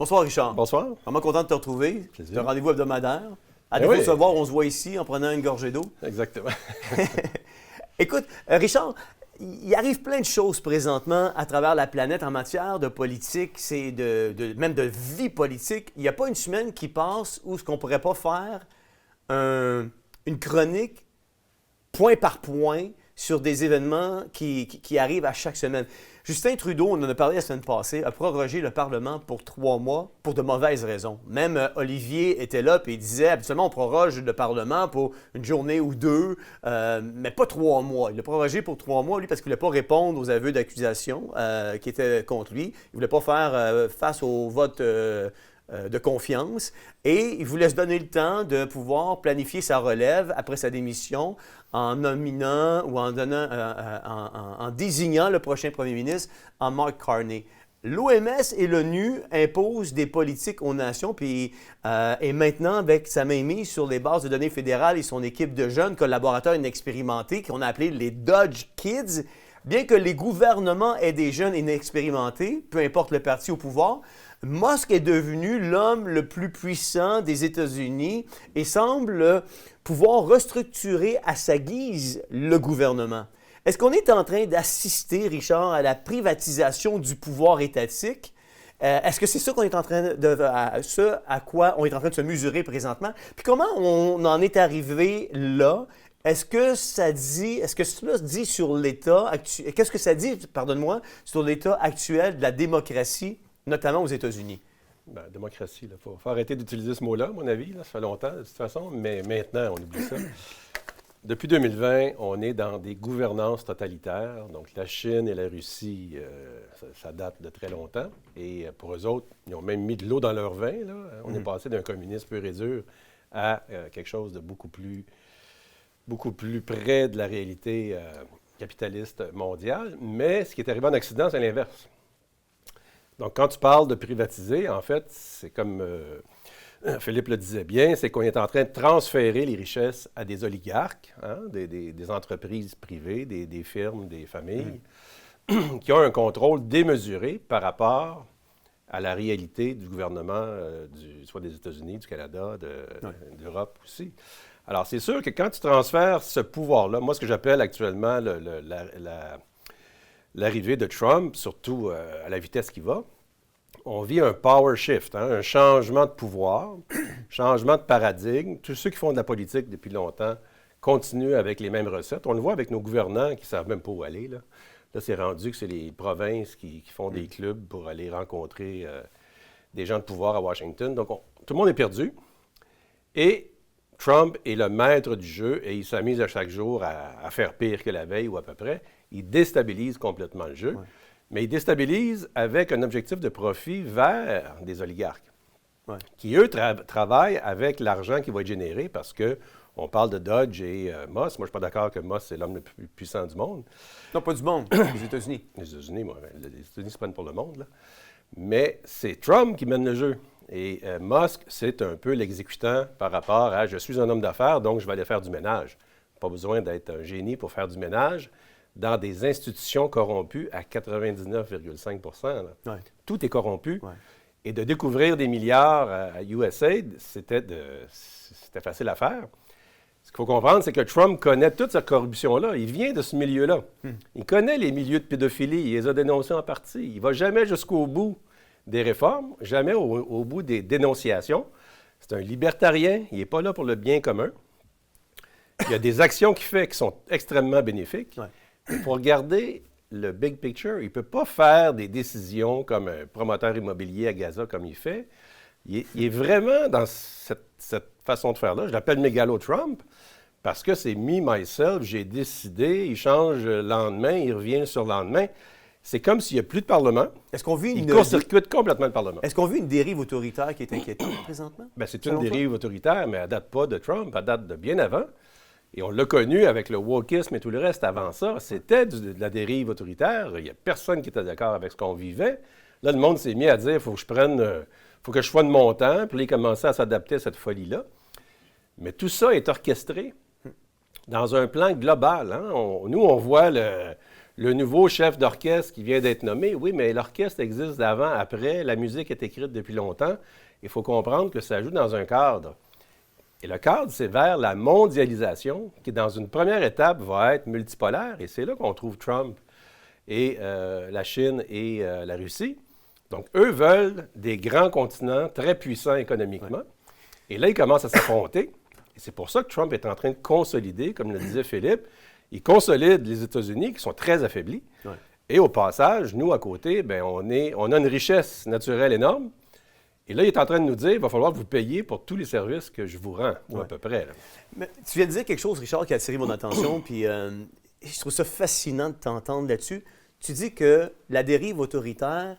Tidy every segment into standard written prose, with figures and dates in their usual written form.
Bonsoir, Richard. Bonsoir. Vraiment content de te retrouver. Plaisir. C'est un rendez-vous hebdomadaire. À Ben défaut de oui. se voir, on se voit ici en prenant une gorgée d'eau. Exactement. Écoute, Richard, il arrive plein de choses présentement à travers la planète en matière de politique, même de vie politique. Il n'y a pas une semaine qui passe où ce qu'on ne pourrait pas faire une chronique point par point sur des événements qui arrivent à chaque semaine. Justin Trudeau, on en a parlé la semaine passée, a prorogé le Parlement pour 3 mois pour de mauvaises raisons. Même Olivier était là et il disait habituellement on proroge le Parlement pour une journée ou deux, mais pas 3 mois. Il l'a prorogé pour 3 mois, lui, parce qu'il ne voulait pas répondre aux aveux d'accusation qui étaient contre lui. Il ne voulait pas faire face au vote de confiance et il voulait se donner le temps de pouvoir planifier sa relève après sa démission en nominant ou en désignant le prochain premier ministre en Mark Carney. L'OMS et l'ONU imposent des politiques aux nations, puis et maintenant, avec sa mainmise sur les bases de données fédérales et son équipe de jeunes collaborateurs inexpérimentés qu'on a appelés les Dodge Kids, bien que les gouvernements aient des jeunes inexpérimentés, peu importe le parti au pouvoir, Musk est devenu l'homme le plus puissant des États-Unis et semble pouvoir restructurer à sa guise le gouvernement. Est-ce qu'on est en train d'assister, Richard, à la privatisation du pouvoir étatique? Est-ce que c'est ça qu'on est en train à quoi on est en train de se mesurer présentement? Puis comment on en est arrivé là? Est-ce que cela se dit sur l'état actuel, qu'est-ce que ça dit, pardonne-moi, sur l'état actuel de la démocratie, notamment aux États-Unis? Ben, démocratie, il faut arrêter d'utiliser ce mot-là, à mon avis. Ça fait longtemps, de toute façon, mais maintenant, on oublie ça. Depuis 2020, on est dans des gouvernances totalitaires. Donc, la Chine et la Russie, ça date de très longtemps. Et pour eux autres, ils ont même mis de l'eau dans leur vin. Là. On est passé d'un communisme pur et dur à quelque chose de beaucoup plus près de la réalité capitaliste mondiale. Mais ce qui est arrivé en Occident, c'est l'inverse. Donc, quand tu parles de privatiser, en fait, c'est comme Philippe le disait bien, c'est qu'on est en train de transférer les richesses à des oligarques, hein, des entreprises privées, des firmes, des familles, qui ont un contrôle démesuré par rapport à la réalité du gouvernement, soit des États-Unis, du Canada, d'Europe aussi. Alors, c'est sûr que quand tu transfères ce pouvoir-là, moi, ce que j'appelle actuellement l'arrivée de Trump, surtout à la vitesse qu'il va, on vit un power shift, hein, un changement de pouvoir, changement de paradigme. Tous ceux qui font de la politique depuis longtemps continuent avec les mêmes recettes. On le voit avec nos gouvernants qui ne savent même pas où aller. Là, c'est rendu que c'est les provinces qui font des clubs pour aller rencontrer des gens de pouvoir à Washington. Donc, tout le monde est perdu. Et Trump est le maître du jeu et il s'amuse à chaque jour à faire pire que la veille ou à peu près. Il déstabilise complètement le jeu, mais il déstabilise avec un objectif de profit vers des oligarques qui, eux, travaillent avec l'argent qui va être généré parce qu'on parle de Dodge et Musk. Moi, je ne suis pas d'accord que Musk, c'est l'homme le plus puissant du monde. Non, pas du monde, les États-Unis. Les États-Unis, les États-Unis, c'est pas pour le monde, là. Mais c'est Trump qui mène le jeu. Et Musk, c'est un peu l'exécutant par rapport à « je suis un homme d'affaires, donc je vais aller faire du ménage ». Pas besoin d'être un génie pour faire du ménage dans des institutions corrompues à 99,5 %. Tout est corrompu. Et de découvrir des milliards à USAID, c'était facile à faire. Ce qu'il faut comprendre, c'est que Trump connaît toute cette corruption-là. Il vient de ce milieu-là. Il connaît les milieux de pédophilie. Il les a dénoncés en partie. Il ne va jamais jusqu'au bout des réformes, jamais au bout des dénonciations. C'est un libertarien. Il n'est pas là pour le bien commun. Il y a des actions qu'il fait qui sont extrêmement bénéfiques. Il faut regarder le big picture. Il ne peut pas faire des décisions comme un promoteur immobilier à Gaza comme il fait. Il est vraiment dans cette façon de faire-là. Je l'appelle mégalo-Trump parce que c'est me, myself, j'ai décidé, il change le lendemain, il revient sur le lendemain. C'est comme s'il n'y a plus de Parlement. Est-ce qu'on vit il court-circuite complètement le Parlement. Est-ce qu'on vit une dérive autoritaire qui est inquiétante présentement? Bien, c'est une dérive autoritaire, mais elle ne date pas de Trump, elle date de bien avant. Et on l'a connu avec le wokisme et tout le reste avant ça. C'était de la dérive autoritaire. Il n'y a personne qui était d'accord avec ce qu'on vivait. Là, le monde s'est mis à dire, il faut que je sois de mon temps. Puis là, il commençait à s'adapter à cette folie-là. Mais tout ça est orchestré dans un plan global. Hein? Nous, on voit le nouveau chef d'orchestre qui vient d'être nommé. Oui, mais l'orchestre existe d'avant, après. La musique est écrite depuis longtemps. Il faut comprendre que ça joue dans un cadre. Et le cadre, c'est vers la mondialisation, qui, dans une première étape, va être multipolaire. Et c'est là qu'on trouve Trump et la Chine et la Russie. Donc, eux veulent des grands continents très puissants économiquement. Ouais. Et là, ils commencent à s'affronter. Et c'est pour ça que Trump est en train de consolider, comme le disait Philippe. Il consolide les États-Unis, qui sont très affaiblis. Ouais. Et au passage, nous, à côté, bien, on a une richesse naturelle énorme. Et là, il est en train de nous dire, il va falloir que vous payiez pour tous les services que je vous rends, ou à peu près. Là. Mais tu viens de dire quelque chose, Richard, qui a attiré mon attention, puis je trouve ça fascinant de t'entendre là-dessus. Tu dis que la dérive autoritaire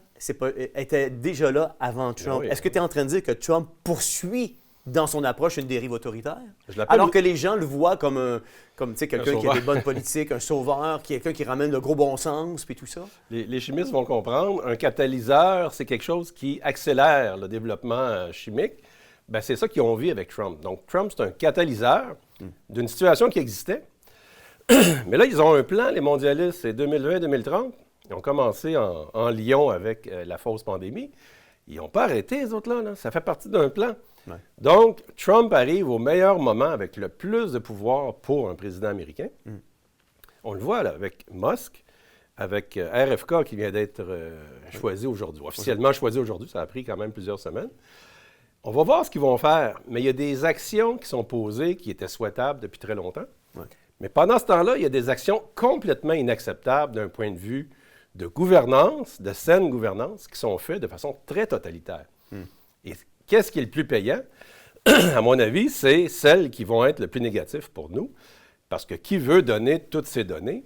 était déjà là avant Trump. Oui. Est-ce que tu es en train de dire que Trump poursuit dans son approche une dérive autoritaire? Alors que les gens le voient comme quelqu'un qui a des bonnes politiques, un sauveur, quelqu'un qui ramène le gros bon sens, puis tout ça? Les chimistes vont comprendre. Un catalyseur, c'est quelque chose qui accélère le développement chimique. Bien, c'est ça qu'ils ont vu avec Trump. Donc, Trump, c'est un catalyseur d'une situation qui existait. Mais là, ils ont un plan, les mondialistes, c'est 2020-2030. Ils ont commencé en Lyon avec la fausse pandémie. Ils n'ont pas arrêté, les autres là. Ça fait partie d'un plan. Ouais. Donc, Trump arrive au meilleur moment avec le plus de pouvoir pour un président américain. On le voit là, avec Musk, avec RFK qui vient d'être choisi aujourd'hui, officiellement choisi aujourd'hui. Ça a pris quand même plusieurs semaines. On va voir ce qu'ils vont faire, mais il y a des actions qui sont posées qui étaient souhaitables depuis très longtemps. Ouais. Mais pendant ce temps-là, il y a des actions complètement inacceptables d'un point de vue de gouvernance, de saine gouvernance, qui sont faites de façon très totalitaire. Et qu'est-ce qui est le plus payant? À mon avis, c'est celles qui vont être le plus négatives pour nous, parce que qui veut donner toutes ces données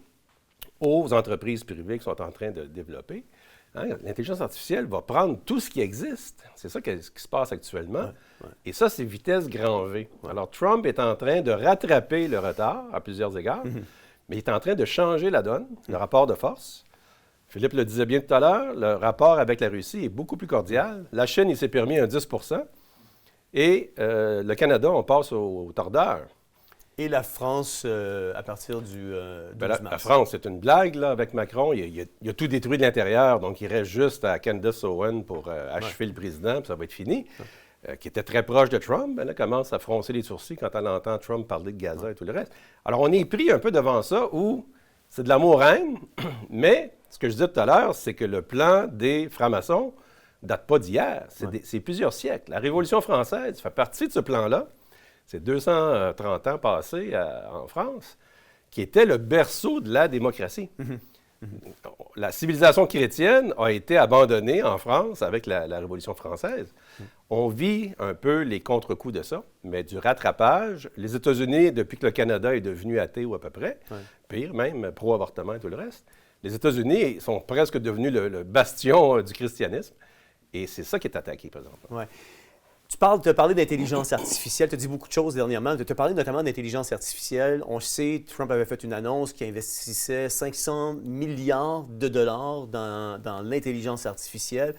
aux entreprises privées qui sont en train de développer? Hein? L'intelligence artificielle va prendre tout ce qui existe. C'est ça qui se passe actuellement. Ouais, ouais. Et ça, c'est vitesse grand V. Ouais. Alors, Trump est en train de rattraper le retard à plusieurs égards, mais il est en train de changer la donne, le rapport de force. Philippe le disait bien tout à l'heure, le rapport avec la Russie est beaucoup plus cordial. La Chine, il s'est permis un 10 et le Canada, on passe au tordeur. Et la France, à partir du 12 mars. La France, c'est une blague là, avec Macron. Il a tout détruit de l'intérieur, donc il reste juste à Candace Owen pour achever le président, puis ça va être fini. Qui était très proche de Trump, elle commence à froncer les sourcils quand elle entend Trump parler de Gaza et tout le reste. Alors, on est pris un peu devant ça où c'est de l'amour-haine, mais ce que je disais tout à l'heure, c'est que le plan des francs-maçons ne date pas d'hier. C'est plusieurs siècles. La Révolution française fait partie de ce plan-là. C'est 230 ans passés en France, qui était le berceau de la démocratie. La civilisation chrétienne a été abandonnée en France avec la Révolution française. On vit un peu les contre-coups de ça, mais du rattrapage. Les États-Unis, depuis que le Canada est devenu athée ou à peu près, pire même, pro-avortement et tout le reste, les États-Unis sont presque devenus le bastion du christianisme. Et c'est ça qui est attaqué présentement. Ouais. Tu as parlé d'intelligence artificielle, tu as dit beaucoup de choses dernièrement. Tu as parlé notamment d'intelligence artificielle. On sait, Trump avait fait une annonce qui investissait 500 milliards de dollars dans l'intelligence artificielle.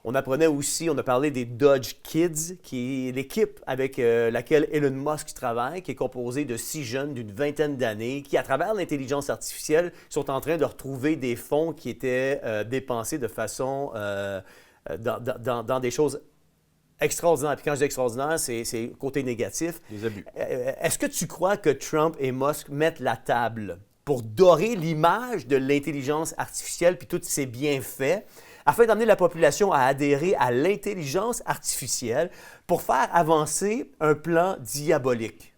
On apprenait aussi, on a parlé des Dodge Kids, qui est l'équipe avec laquelle Elon Musk travaille, qui est composée de 6 jeunes d'une vingtaine d'années, qui, à travers l'intelligence artificielle, sont en train de retrouver des fonds qui étaient dépensés de façon dans des choses extraordinaire. Puis quand je dis extraordinaire, c'est côté négatif. Des abus. Est-ce que tu crois que Trump et Musk mettent la table pour dorer l'image de l'intelligence artificielle puis tous ses bienfaits afin d'amener la population à adhérer à l'intelligence artificielle pour faire avancer un plan diabolique?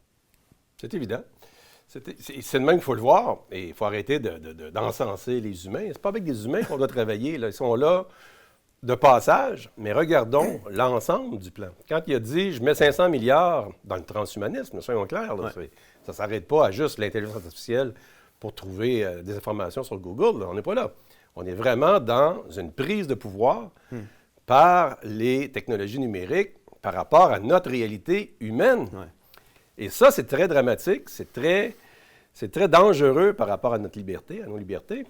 C'est évident. C'est de même qu'il faut le voir. Et il faut arrêter d'encenser les humains. C'est pas avec des humains qu'on doit travailler. Là. Ils sont là de passage, mais regardons l'ensemble du plan. Quand il a dit « je mets 500 milliards dans le transhumanisme », soyons clairs, là, ça ne s'arrête pas à juste l'intelligence artificielle pour trouver des informations sur Google. Là. On n'est pas là. On est vraiment dans une prise de pouvoir par les technologies numériques par rapport à notre réalité humaine. Ouais. Et ça, c'est très dramatique, c'est très dangereux par rapport à notre liberté, à nos libertés.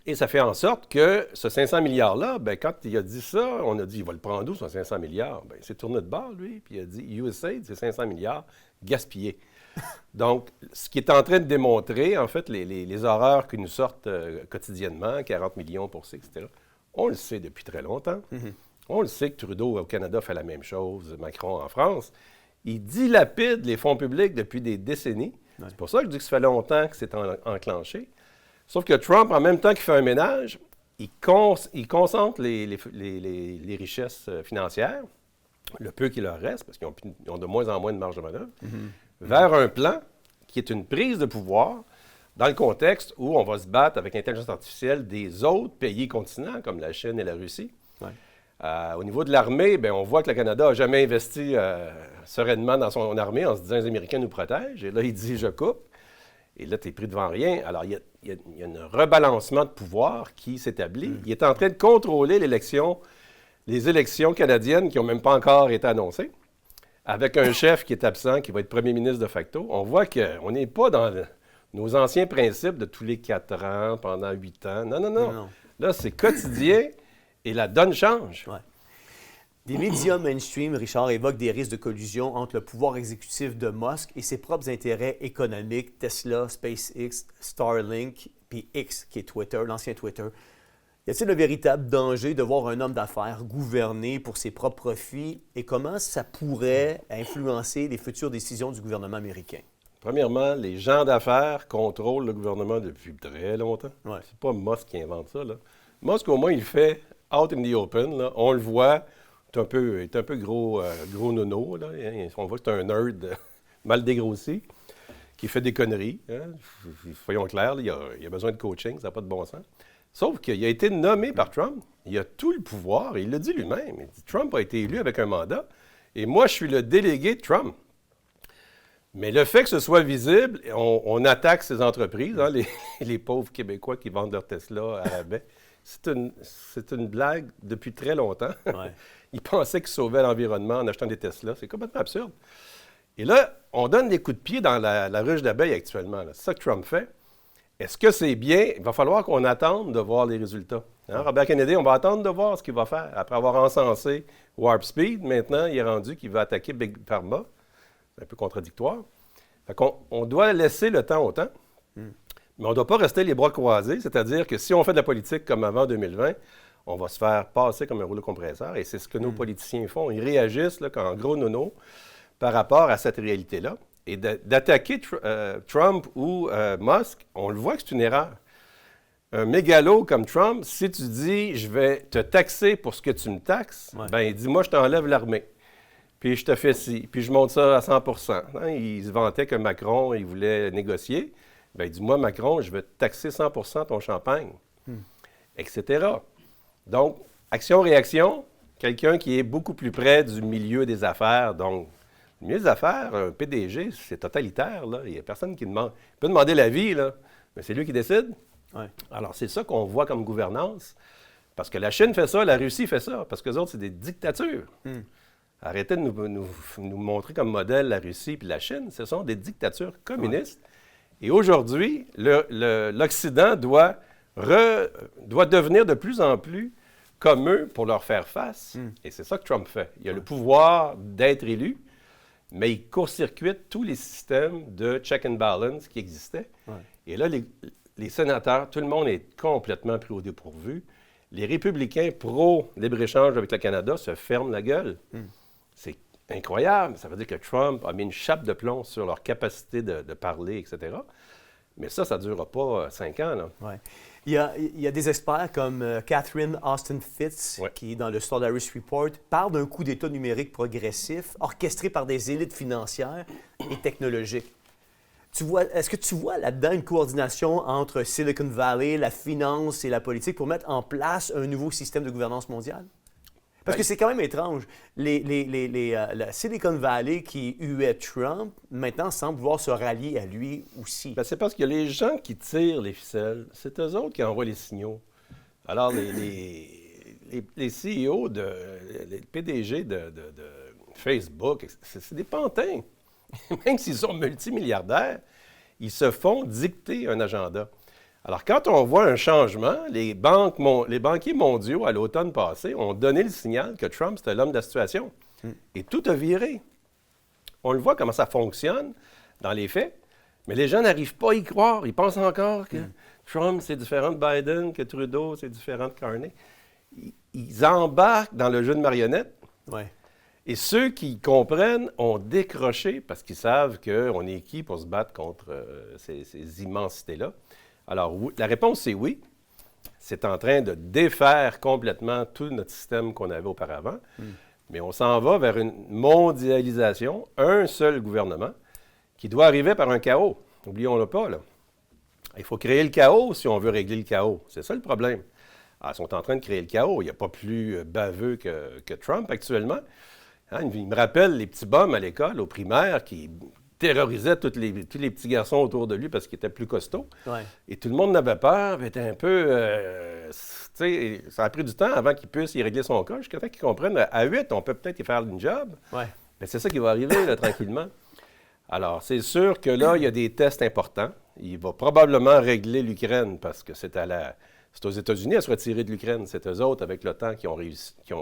Et ça fait en sorte que ce 500 milliards-là, bien, quand il a dit ça, on a dit, il va le prendre d'où, ce 500 milliards? Bien, il s'est tourné de bord, lui, puis il a dit, USAID, c'est 500 milliards gaspillés. Donc, ce qui est en train de démontrer, en fait, les horreurs qui nous sortent quotidiennement, 40 millions pour ça, etc., on le sait depuis très longtemps. On le sait que Trudeau au Canada fait la même chose, Macron en France. Il dilapide les fonds publics depuis des décennies. Ouais. C'est pour ça que je dis que ça fait longtemps que c'est enclenché. Sauf que Trump, en même temps qu'il fait un ménage, il concentre les richesses financières, le peu qu'il leur reste, parce qu'ils ont de moins en moins de marge de manœuvre, vers un plan qui est une prise de pouvoir dans le contexte où on va se battre avec l'intelligence artificielle des autres pays continents, comme la Chine et la Russie. Ouais. Au niveau de l'armée, on voit que le Canada n'a jamais investi sereinement dans son armée en se disant « les Américains nous protègent ». Et là, il dit « je coupe ». Et là, tu es pris devant rien. Alors, il y a un rebalancement de pouvoir qui s'établit. Il est en train de contrôler les élections canadiennes qui n'ont même pas encore été annoncées, avec un chef qui est absent, qui va être premier ministre de facto. On voit qu'on n'est pas dans nos anciens principes de tous les 4 ans, pendant 8 ans. Non. Là, c'est quotidien et la donne change. Ouais. Des médias mainstream, Richard, évoquent des risques de collusion entre le pouvoir exécutif de Musk et ses propres intérêts économiques, Tesla, SpaceX, Starlink, puis X, qui est Twitter, l'ancien Twitter. Y a-t-il un véritable danger de voir un homme d'affaires gouverner pour ses propres profits et comment ça pourrait influencer les futures décisions du gouvernement américain? Premièrement, les gens d'affaires contrôlent le gouvernement depuis très longtemps. Ouais. C'est pas Musk qui invente ça, là. Musk, au moins, il fait out in the open, là. On le voit. Il est un peu gros nono, là. On voit que c'est un nerd mal dégrossi qui fait des conneries. Hein. Soyons clairs, là, il a besoin de coaching, ça n'a pas de bon sens. Sauf qu'il a été nommé par Trump. Il a tout le pouvoir. Il l'a dit lui-même. Il dit, Trump a été élu avec un mandat. Et moi, je suis le délégué de Trump. Mais le fait que ce soit visible, on attaque ces entreprises, hein, les pauvres Québécois qui vendent leur Tesla à rabais. C'est une blague depuis très longtemps. Ouais. Ils pensaient qu'ils sauvaient l'environnement en achetant des Tesla. C'est complètement absurde. Et là, on donne des coups de pied dans la ruche d'abeilles actuellement. C'est ça que Trump fait. Est-ce que c'est bien? Il va falloir qu'on attende de voir les résultats. Hein? Robert Kennedy, on va attendre de voir ce qu'il va faire. Après avoir encensé Warp Speed, maintenant, il est rendu qu'il va attaquer Big Pharma. C'est un peu contradictoire. Fait qu'on doit laisser le temps au temps. Mais on ne doit pas rester les bras croisés. C'est-à-dire que si on fait de la politique comme avant 2020, on va se faire passer comme un rouleau compresseur. Et c'est ce que nos politiciens font. Ils réagissent là, en gros nono par rapport à cette réalité-là. Et d'attaquer Trump ou Musk, on le voit que c'est une erreur. Un mégalo comme Trump, si tu dis « je vais te taxer pour ce que tu me taxes ouais. », bien, il dit « moi, je t'enlève l'armée, puis je te fais ci, puis je monte ça à 100 hein? Il se vantait que Macron, il voulait négocier. Bien, il dit « moi, Macron, je vais te taxer 100 ton champagne, etc. » Donc, action-réaction, quelqu'un qui est beaucoup plus près du milieu des affaires, donc le milieu des affaires, un PDG, c'est totalitaire, là. Il n'y a personne qui demande. Il peut demander l'avis, là, mais c'est lui qui décide. Ouais. Alors, c'est ça qu'on voit comme gouvernance. Parce que la Chine fait ça, la Russie fait ça, parce qu'eux autres, c'est des dictatures. Arrêtez de nous montrer comme modèle la Russie et la Chine. Ce sont des dictatures communistes. Ouais. Et aujourd'hui, l'Occident doit devenir de plus en plus comme eux pour leur faire face. Et c'est ça que Trump fait. Il a le pouvoir d'être élu, mais il court-circuite tous les systèmes de check and balance qui existaient. Ouais. Et là, les sénateurs, tout le monde est complètement pris au dépourvu. Les républicains pro-libre-échange avec le Canada se ferment la gueule. C'est incroyable. Ça veut dire que Trump a mis une chape de plomb sur leur capacité de parler, etc. Mais ça ne durera pas 5 ans. Là. Ouais. Il y a des experts comme Catherine Austin Fitts, qui, dans le Solaris Report, parle d'un coup d'État numérique progressif, orchestré par des élites financières et technologiques. Est-ce que tu vois là-dedans une coordination entre Silicon Valley, la finance et la politique pour mettre en place un nouveau système de gouvernance mondiale? Parce que c'est quand même étrange. La Silicon Valley qui huait Trump, maintenant, semble vouloir se rallier à lui aussi. Bien, c'est parce que les gens qui tirent les ficelles, c'est eux autres qui envoient les signaux. Alors, les CEO, les PDG de Facebook, c'est des pantins. Même s'ils sont multimilliardaires, ils se font dicter un agenda. Alors, quand on voit un changement, les banquiers mondiaux, à l'automne passé, ont donné le signal que Trump, c'était l'homme de la situation. Et tout a viré. On le voit comment ça fonctionne dans les faits, mais les gens n'arrivent pas à y croire. Ils pensent encore que Trump, c'est différent de Biden, que Trudeau, c'est différent de Carney. Ils embarquent dans le jeu de marionnettes. Ouais. Et ceux qui comprennent ont décroché parce qu'ils savent qu'on est qui pour se battre contre ces immensités-là. Alors, oui, la réponse, c'est oui. C'est en train de défaire complètement tout notre système qu'on avait auparavant. Mais on s'en va vers une mondialisation, un seul gouvernement, qui doit arriver par un chaos. N'oublions-le pas, là. Il faut créer le chaos si on veut régler le chaos. C'est ça le problème. Alors, ils sont en train de créer le chaos. Il n'y a pas plus baveux que Trump actuellement. Hein, il me rappelle les petits bums à l'école, au primaire, qui terrorisaient tous les petits garçons autour de lui parce qu'il était plus costaud. Ouais. Et tout le monde n'avait peur, était un peu... tu sais, ça a pris du temps avant qu'il puisse y régler son cas, jusqu'à temps qu'il comprenne, à 8, on peut peut-être y faire une job. Ouais. Mais c'est ça qui va arriver, là, tranquillement. Alors, c'est sûr que là, il y a des tests importants. Il va probablement régler l'Ukraine parce que c'est aux États-Unis à se retirer de l'Ukraine. C'est eux autres, avec l'OTAN, qui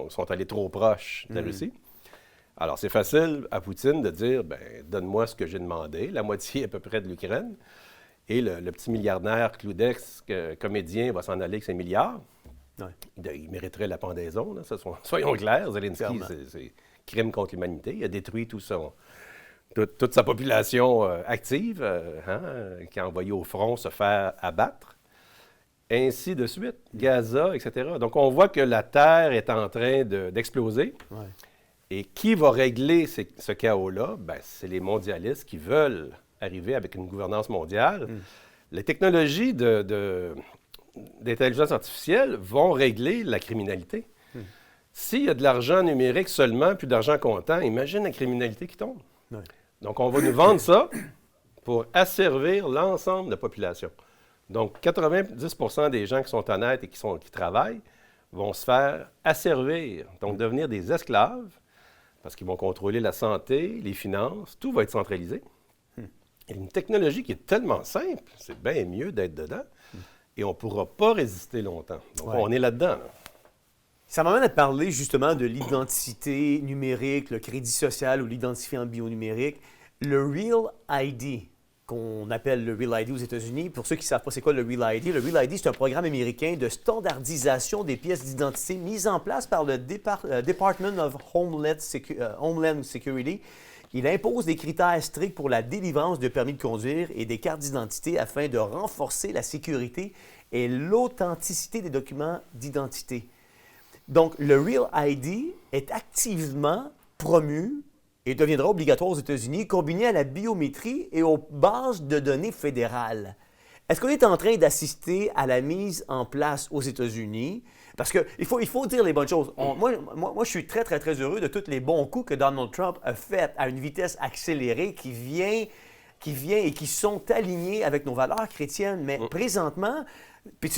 sont allés trop proches de la Russie. Alors, c'est facile à Poutine de dire, bien, donne-moi ce que j'ai demandé, la moitié à peu près de l'Ukraine. Et le petit milliardaire Cloudex, comédien, va s'en aller avec ses milliards. Ouais. Il mériterait la pendaison, là, soyons clairs. Zelensky, Clairement. c'est crime contre l'humanité. Il a détruit toute sa population active, qui a envoyé au front se faire abattre. Ainsi de suite, Gaza, etc. Donc, on voit que la Terre est en train d'exploser. Ouais. Et qui va régler ce chaos-là? Bien, c'est les mondialistes qui veulent arriver avec une gouvernance mondiale. Les technologies d'intelligence artificielle vont régler la criminalité. S'il y a de l'argent numérique seulement, puis d'argent comptant, imagine la criminalité qui tombe. Ouais. Donc, on va nous vendre ça pour asservir l'ensemble de la population. Donc, 90% des gens qui sont honnêtes et qui travaillent vont se faire asservir, donc devenir des esclaves, parce qu'ils vont contrôler la santé, les finances, tout va être centralisé. Et une technologie qui est tellement simple, c'est bien mieux d'être dedans, et on ne pourra pas résister longtemps. Donc, on est là-dedans. Là. Ça m'amène à te parler justement de l'identité numérique, le crédit social ou l'identifiant bionumérique, le Real ID, qu'on appelle le Real ID aux États-Unis. Pour ceux qui ne savent pas c'est quoi le Real ID, c'est un programme américain de standardisation des pièces d'identité mis en place par le Department of Homeland Security. Il impose des critères stricts pour la délivrance de permis de conduire et des cartes d'identité afin de renforcer la sécurité et l'authenticité des documents d'identité. Donc, le Real ID est activement promu et deviendra obligatoire aux États-Unis, combiné à la biométrie et aux bases de données fédérales. Est-ce qu'on est en train d'assister à la mise en place aux États-Unis? Parce qu'il faut dire les bonnes choses. Moi, je suis très, très, très heureux de tous les bons coups que Donald Trump a fait à une vitesse accélérée qui vient et qui sont alignés avec nos valeurs chrétiennes. Mais présentement, puis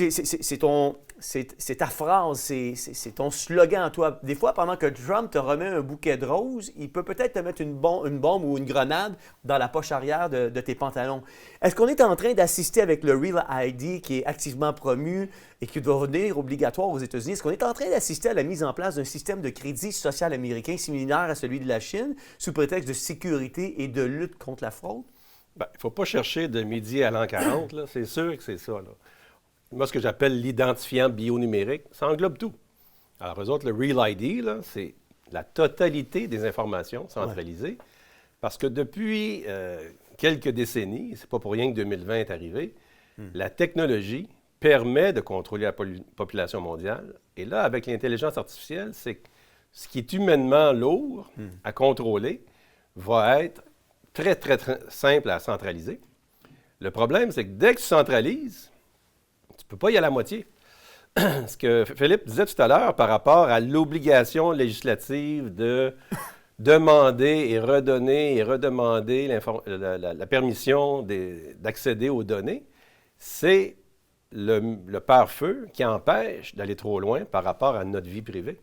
c'est ta phrase, c'est ton slogan à toi. Des fois, pendant que Trump te remet un bouquet de roses, il peut peut-être te mettre une bombe ou une grenade dans la poche arrière de tes pantalons. Est-ce qu'on est en train d'assister avec le Real ID qui est activement promu et qui doit devenir obligatoire aux États-Unis? Est-ce qu'on est en train d'assister à la mise en place d'un système de crédit social américain similaire à celui de la Chine sous prétexte de sécurité et de lutte contre la fraude? Bien, il ne faut pas chercher de midi à l'an 40, là. C'est sûr que c'est ça, là. Moi, ce que j'appelle l'identifiant bionumérique, ça englobe tout. Alors, eux autres, le Real ID, là, c'est la totalité des informations centralisées. Parce que depuis quelques décennies, c'est pas pour rien que 2020 est arrivé, la technologie permet de contrôler la population mondiale. Et là, avec l'intelligence artificielle, c'est ce qui est humainement lourd à contrôler va être très, très, très simple à centraliser. Le problème, c'est que dès que tu centralises, tu ne peux pas y aller à la moitié. Ce que Philippe disait tout à l'heure par rapport à l'obligation législative de demander et redemander la permission d'accéder aux données, c'est le pare-feu qui empêche d'aller trop loin par rapport à notre vie privée.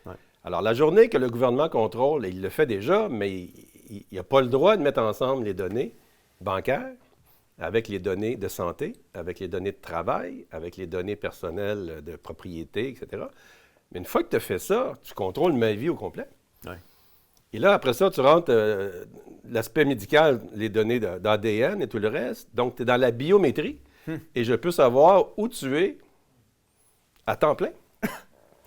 Ouais. Alors, la journée que le gouvernement contrôle, et il le fait déjà, mais il n'a pas le droit de mettre ensemble les données bancaires avec les données de santé, avec les données de travail, avec les données personnelles de propriété, etc. Mais une fois que tu as fait ça, tu contrôles ma vie au complet. Ouais. Et là, après ça, tu rentres l'aspect médical, les données d'ADN et tout le reste. Donc, tu es dans la biométrie et je peux savoir où tu es à temps plein.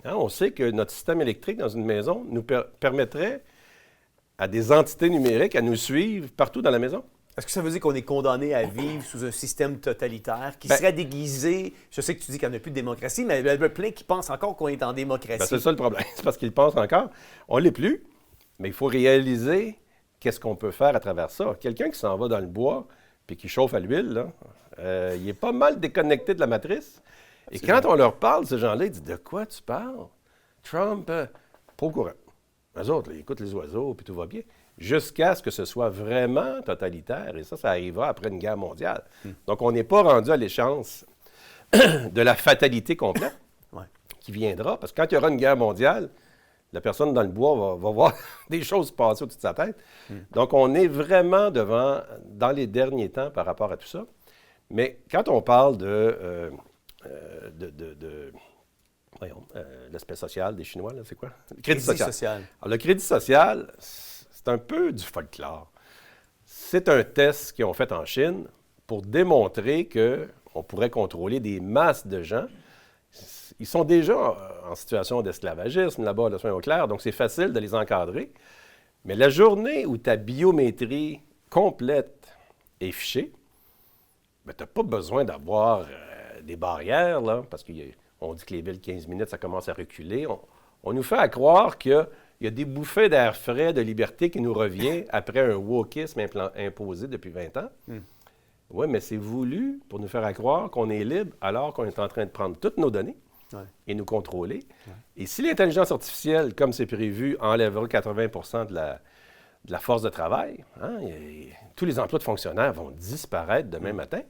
Hein, on sait que notre système électrique dans une maison nous permettrait à des entités numériques à nous suivre partout dans la maison. Est-ce que ça veut dire qu'on est condamné à vivre sous un système totalitaire qui serait déguisé? Je sais que tu dis qu'il n'y en a plus de démocratie, mais il y a plein qui pensent encore qu'on est en démocratie. C'est ça le problème. C'est parce qu'ils pensent encore. On ne l'est plus, mais il faut réaliser qu'est-ce qu'on peut faire à travers ça. Quelqu'un qui s'en va dans le bois puis qui chauffe à l'huile, il est pas mal déconnecté de la matrice. Et quand on leur parle, ces gens-là, ils disent « De quoi tu parles? Trump, pas au courant. » Eux autres, ils écoutent les oiseaux puis tout va bien. Jusqu'à ce que ce soit vraiment totalitaire. Et ça arrivera après une guerre mondiale. Donc, on n'est pas rendu à l'échéance de la fatalité complète qui viendra. Parce que quand il y aura une guerre mondiale, la personne dans le bois va voir des choses passer au-dessus de sa tête. Donc, on est vraiment dans les derniers temps par rapport à tout ça. Mais quand on parle l'aspect social des Chinois, là, c'est quoi? Le crédit social. Alors, le crédit social, c'est un peu du folklore. C'est un test qu'ils ont fait en Chine pour démontrer qu'on pourrait contrôler des masses de gens. Ils sont déjà en situation d'esclavagisme là-bas, là, soyons clairs, donc c'est facile de les encadrer. Mais la journée où ta biométrie complète est fichée, ben, tu n'as pas besoin d'avoir des barrières, là, parce qu'on dit que les villes, 15 minutes, ça commence à reculer. On nous fait à croire qu'il y a des bouffées d'air frais, de liberté qui nous revient après un wokisme imposé depuis 20 ans. Oui, mais c'est voulu pour nous faire à croire qu'on est libre alors qu'on est en train de prendre toutes nos données et nous contrôler. Et si l'intelligence artificielle, comme c'est prévu, enlèvera 80 de la force de travail, tous les emplois de fonctionnaires vont disparaître demain matin.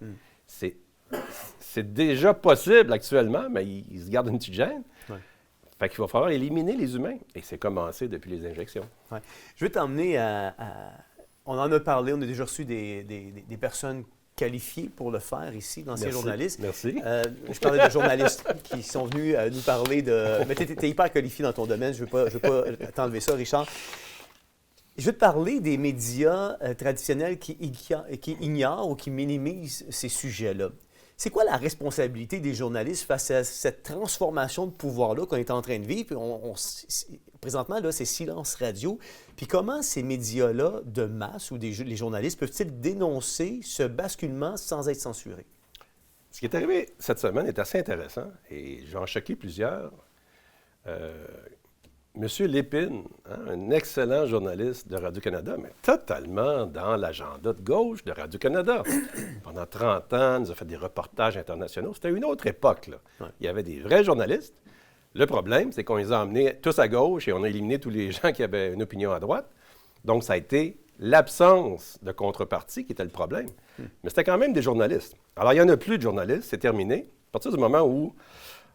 C'est déjà possible actuellement, mais ils se gardent une petite gêne. Fait qu'il va falloir éliminer les humains. Et c'est commencé depuis les injections. Je vais t'emmener on en a parlé, on a déjà reçu des personnes qualifiées pour le faire ici, d'anciens journalistes. Merci. Je parlais de journalistes qui sont venus nous parler de... Mais tu es hyper qualifié dans ton domaine, je ne veux pas t'enlever ça, Richard. Je veux te parler des médias traditionnels qui ignorent ou qui minimisent ces sujets-là. C'est quoi la responsabilité des journalistes face à cette transformation de pouvoir-là qu'on est en train de vivre? Présentement, là, c'est silence radio. Puis comment ces médias-là de masse ou les journalistes peuvent-ils dénoncer ce basculement sans être censurés? Ce qui est arrivé cette semaine est assez intéressant et je vais en choquer plusieurs. Monsieur Lépine, un excellent journaliste de Radio-Canada, mais totalement dans l'agenda de gauche de Radio-Canada. Pendant 30 ans, il nous a fait des reportages internationaux. C'était une autre époque, là. Il y avait des vrais journalistes. Le problème, c'est qu'on les a emmenés tous à gauche et on a éliminé tous les gens qui avaient une opinion à droite. Donc, ça a été l'absence de contrepartie qui était le problème. Mais c'était quand même des journalistes. Alors, il n'y en a plus de journalistes, c'est terminé. À partir du moment où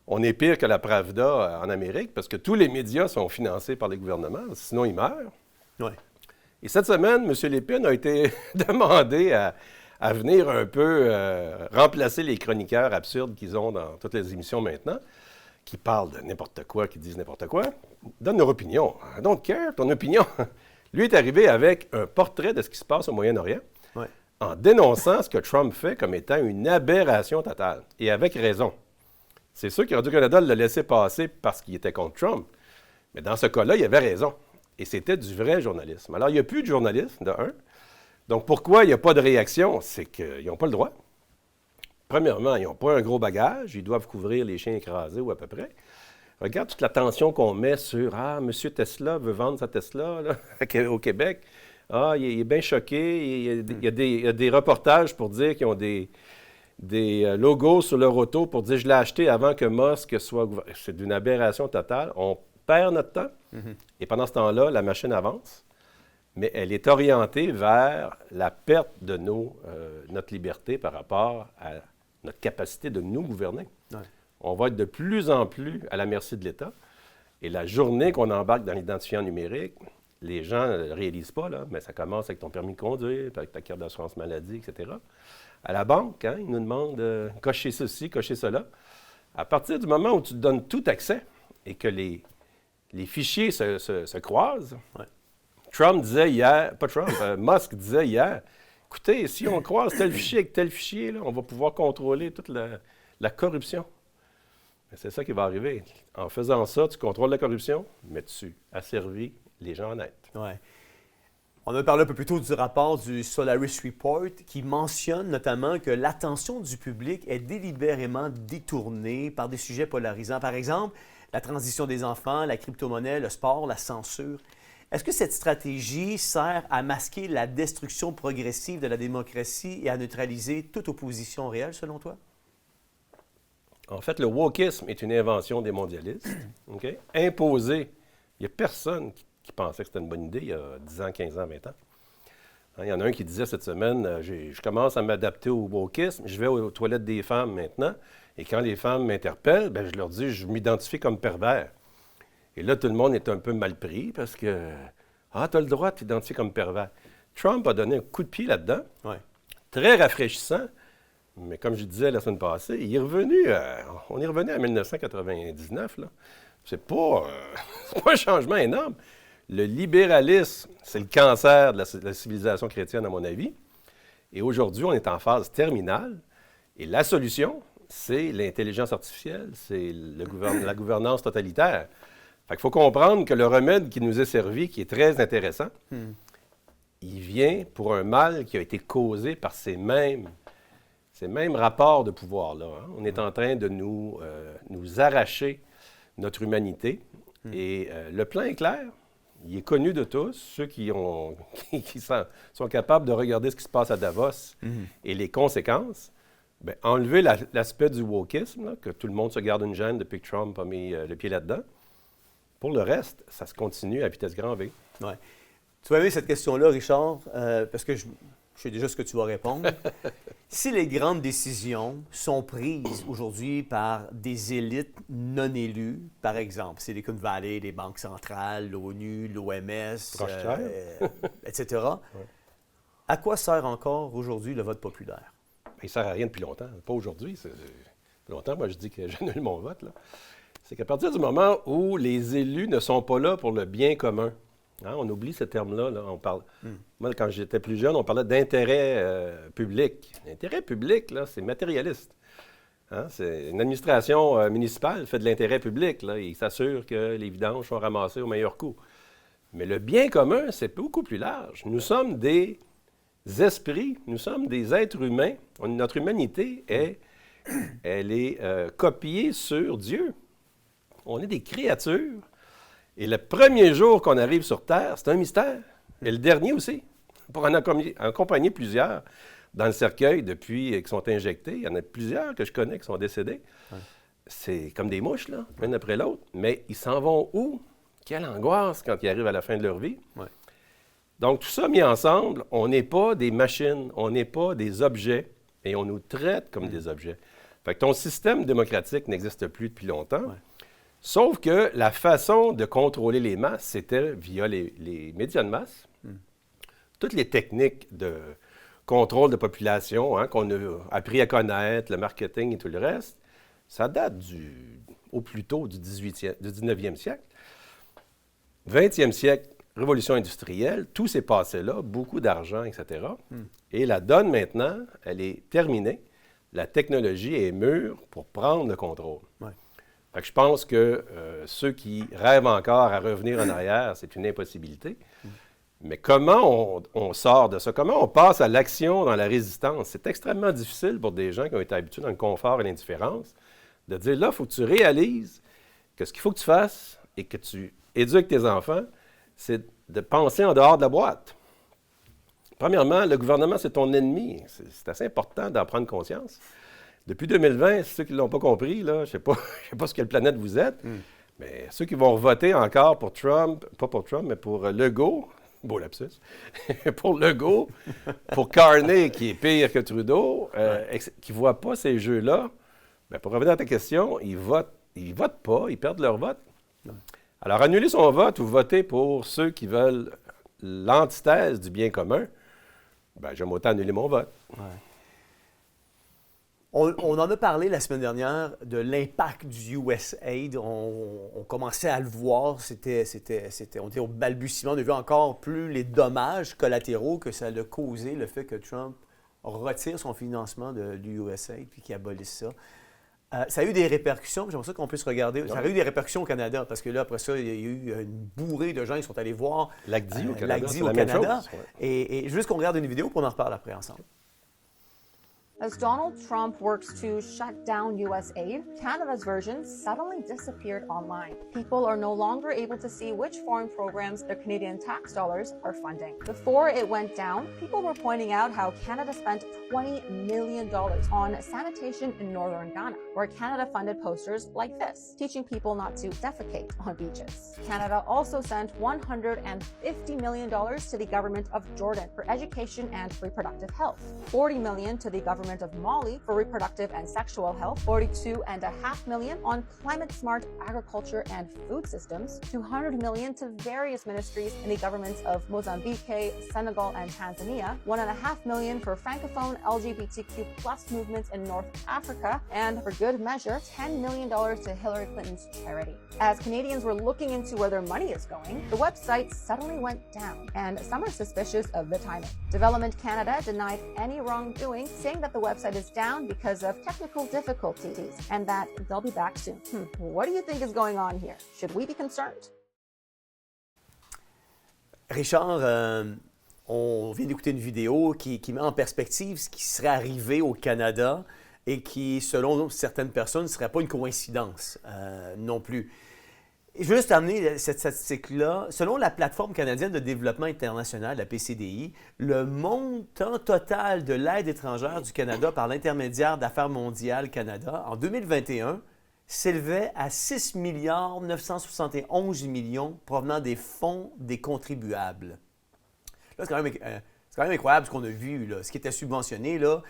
on est pire que la Pravda en Amérique parce que tous les médias sont financés par les gouvernements, sinon ils meurent. Et cette semaine, M. Lépine a été demandé à venir un peu remplacer les chroniqueurs absurdes qu'ils ont dans toutes les émissions maintenant, qui parlent de n'importe quoi, qui disent n'importe quoi. Donne leur opinion. I don't care, ton opinion. Lui est arrivé avec un portrait de ce qui se passe au Moyen-Orient en dénonçant ce que Trump fait comme étant une aberration totale. Et avec raison. C'est sûr que Radio-Canada l'a laissé passer parce qu'il était contre Trump. Mais dans ce cas-là, il avait raison. Et c'était du vrai journalisme. Alors, il n'y a plus de journalisme, de un. Donc, pourquoi il n'y a pas de réaction? C'est qu'ils n'ont pas le droit. Premièrement, ils n'ont pas un gros bagage. Ils doivent couvrir les chiens écrasés ou à peu près. Regarde toute l'attention qu'on met sur « Ah, M. Tesla veut vendre sa Tesla là, au Québec. Ah, il est bien choqué. Il y a des reportages pour dire qu'ils ont des logos sur leur auto pour dire « Je l'ai acheté avant que Musk soit... » C'est d'une aberration totale. On perd notre temps. Et pendant ce temps-là, la machine avance. Mais elle est orientée vers la perte de notre liberté par rapport à notre capacité de nous gouverner. On va être de plus en plus à la merci de l'État. Et la journée qu'on embarque dans l'identifiant numérique, les gens ne le réalisent pas, là, mais ça commence avec ton permis de conduire, avec ta carte d'assurance maladie, etc. À la banque, ils nous demandent cocher ceci, cocher cela. À partir du moment où tu te donnes tout accès et que les fichiers se croisent, Trump disait hier, pas Trump, Musk disait hier, écoutez, si on croise tel fichier avec tel fichier, là, on va pouvoir contrôler toute la corruption. Mais c'est ça qui va arriver. En faisant ça, tu contrôles la corruption, mais tu asservis les gens honnêtes. Ouais. On a parlé un peu plus tôt du rapport du Solaris Report qui mentionne notamment que l'attention du public est délibérément détournée par des sujets polarisants. Par exemple, la transition des enfants, la crypto-monnaie, le sport, la censure. Est-ce que cette stratégie sert à masquer la destruction progressive de la démocratie et à neutraliser toute opposition réelle, selon toi? En fait, le wokisme est une invention des mondialistes. Okay? Imposé. Il n'y a personne qui pensait que c'était une bonne idée il y a 10 ans, 15 ans, 20 ans. Il y en a un qui disait cette semaine, je commence à m'adapter au wokisme, je vais aux toilettes des femmes maintenant, et quand les femmes m'interpellent, je leur dis, je m'identifie comme pervers. Et là, tout le monde est un peu mal pris parce que, tu as le droit de t'identifier comme pervers. Trump a donné un coup de pied là-dedans, très rafraîchissant, mais comme je disais la semaine passée, on est revenu à 1999, là. C'est pas un changement énorme. Le libéralisme, c'est le cancer de la civilisation chrétienne, à mon avis. Et aujourd'hui, on est en phase terminale. Et la solution, c'est l'intelligence artificielle, c'est la gouvernance totalitaire. Fait qu'il faut comprendre que le remède qui nous est servi, qui est très intéressant, il vient pour un mal qui a été causé par ces mêmes rapports de pouvoir-là. Hein. On est en train de nous arracher notre humanité. Et le plan est clair. Il est connu de tous, ceux qui sont capables de regarder ce qui se passe à Davos et les conséquences. Bien, enlever l'aspect du wokisme, là, que tout le monde se garde une gêne depuis que Trump a mis le pied là-dedans. Pour le reste, ça se continue à vitesse grand V. Ouais. Tu vas aimer cette question-là, Richard, parce que je sais déjà ce que tu vas répondre. Si les grandes décisions sont prises aujourd'hui par des élites non élues, par exemple Silicon Valley, les banques centrales, l'ONU, l'OMS, etc., à quoi sert encore aujourd'hui le vote populaire? Il ne sert à rien depuis longtemps. Pas aujourd'hui. Depuis longtemps, moi, je dis que j'annule mon vote. Là. C'est qu'à partir du moment où les élus ne sont pas là pour le bien commun, hein, on oublie ce terme-là. Là, on parle. Moi, quand j'étais plus jeune, on parlait d'intérêt public. L'intérêt public, là, c'est matérialiste. Hein, c'est une administration municipale fait de l'intérêt public. Là, il s'assure que les vidanges sont ramassées au meilleur coût. Mais le bien commun, c'est beaucoup plus large. Nous sommes des esprits, nous sommes des êtres humains. Notre humanité, elle est copiée sur Dieu. On est des créatures. Et le premier jour qu'on arrive sur Terre, c'est un mystère. Et le dernier aussi. Pour en accompagner plusieurs dans le cercueil depuis qu'ils sont injectés. Il y en a plusieurs que je connais qui sont décédés. Ouais. C'est comme des mouches, là, l'un après l'autre. Mais ils s'en vont où? Quelle angoisse quand ils arrivent à la fin de leur vie. Ouais. Donc, tout ça mis ensemble, on n'est pas des machines, on n'est pas des objets, et on nous traite comme des objets. Fait que ton système démocratique n'existe plus depuis longtemps. Ouais. Sauf que la façon de contrôler les masses, c'était via les médias de masse. Toutes les techniques de contrôle de population hein, qu'on a appris à connaître, le marketing et tout le reste, ça date au plus tôt du 19e siècle. 20e siècle, révolution industrielle, tout s'est passé là, beaucoup d'argent, etc. Et la donne maintenant, elle est terminée. La technologie est mûre pour prendre le contrôle. Ouais. Fait que je pense que ceux qui rêvent encore à revenir en arrière, c'est une impossibilité. Mais comment on sort de ça? Comment on passe à l'action dans la résistance? C'est extrêmement difficile pour des gens qui ont été habitués dans le confort et l'indifférence de dire, là, il faut que tu réalises que ce qu'il faut que tu fasses et que tu éduques tes enfants, c'est de penser en dehors de la boîte. Premièrement, le gouvernement, c'est ton ennemi. C'est assez important d'en prendre conscience. Depuis 2020, ceux qui ne l'ont pas compris, là, je ne sais pas sur quelle planète vous êtes, mais ceux qui vont voter encore pour Trump, pas pour Trump, mais pour Legault, beau lapsus, pour Legault, pour Carney, qui est pire que Trudeau, qui ne voient pas ces jeux-là, bien, pour revenir à ta question, ils votent pas, ils perdent leur vote. Alors, annuler son vote ou voter pour ceux qui veulent l'antithèse du bien commun, bien, j'aime autant annuler mon vote. Ouais. On en a parlé la semaine dernière de l'impact du USAID. On commençait à le voir. On était au balbutiement. On a vu encore plus les dommages collatéraux que ça a causé, le fait que Trump retire son financement du USAID puis qu'il abolisse ça. Ça a eu des répercussions. J'aimerais ça qu'on puisse regarder. Ça a eu des répercussions au Canada parce que là, après ça, il y a eu une bourrée de gens qui sont allés voir l'ACDI au Canada. Et juste qu'on regarde une vidéo puis on en reparle après ensemble. As Donald Trump works to shut down U.S. aid, Canada's version suddenly disappeared online. People are no longer able to see which foreign programs their Canadian tax dollars are funding. Before it went down, people were pointing out how Canada spent $20 million on sanitation in northern Ghana, where Canada funded posters like this, teaching people not to defecate on beaches. Canada also sent $150 million to the government of Jordan for education and reproductive health, $40 million to the government of Mali for reproductive and sexual health, $42.5 million on climate-smart agriculture and food systems, $200 million to various ministries in the governments of Mozambique, Senegal, and Tanzania, $1.5 million for Francophone LGBTQ+ movements in North Africa, and for good measure, $10 million to Hillary Clinton's charity. As Canadians were looking into where their money is going, the website suddenly went down, and some are suspicious of the timing. Development Canada denied any wrongdoing, saying that the website is down because of technical difficulties and that they'll be back soon. What do you think is going on here? Should we be concerned? Richard, on vient d'écouter une vidéo qui met en perspective ce qui serait arrivé au Canada et qui, selon certaines personnes, ne serait pas une coïncidence non plus. Je veux juste amener cette statistique-là. Selon la Plateforme canadienne de développement international, la PCDI, le montant total de l'aide étrangère du Canada par l'intermédiaire d'Affaires mondiales Canada en 2021 s'élevait à 6 971 millions provenant des fonds des contribuables. Là, c'est quand même incroyable ce qu'on a vu, là. Ce qui était subventionné, là,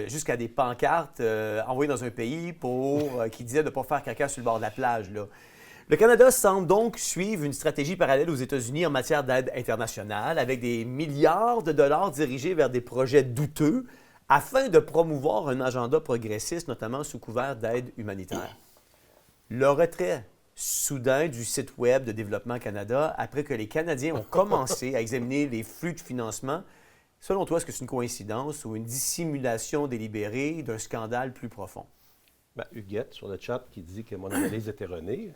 jusqu'à des pancartes envoyées dans un pays qui disaient de ne pas faire caca sur le bord de la plage, là. Le Canada semble donc suivre une stratégie parallèle aux États-Unis en matière d'aide internationale, avec des milliards de dollars dirigés vers des projets douteux afin de promouvoir un agenda progressiste, notamment sous couvert d'aide humanitaire. Le retrait soudain du site Web de Développement Canada, après que les Canadiens ont commencé à examiner les flux de financement, selon toi, est-ce que c'est une coïncidence ou une dissimulation délibérée d'un scandale plus profond? Bien, Huguette, sur le chat, qui dit que mon analyse est erronée.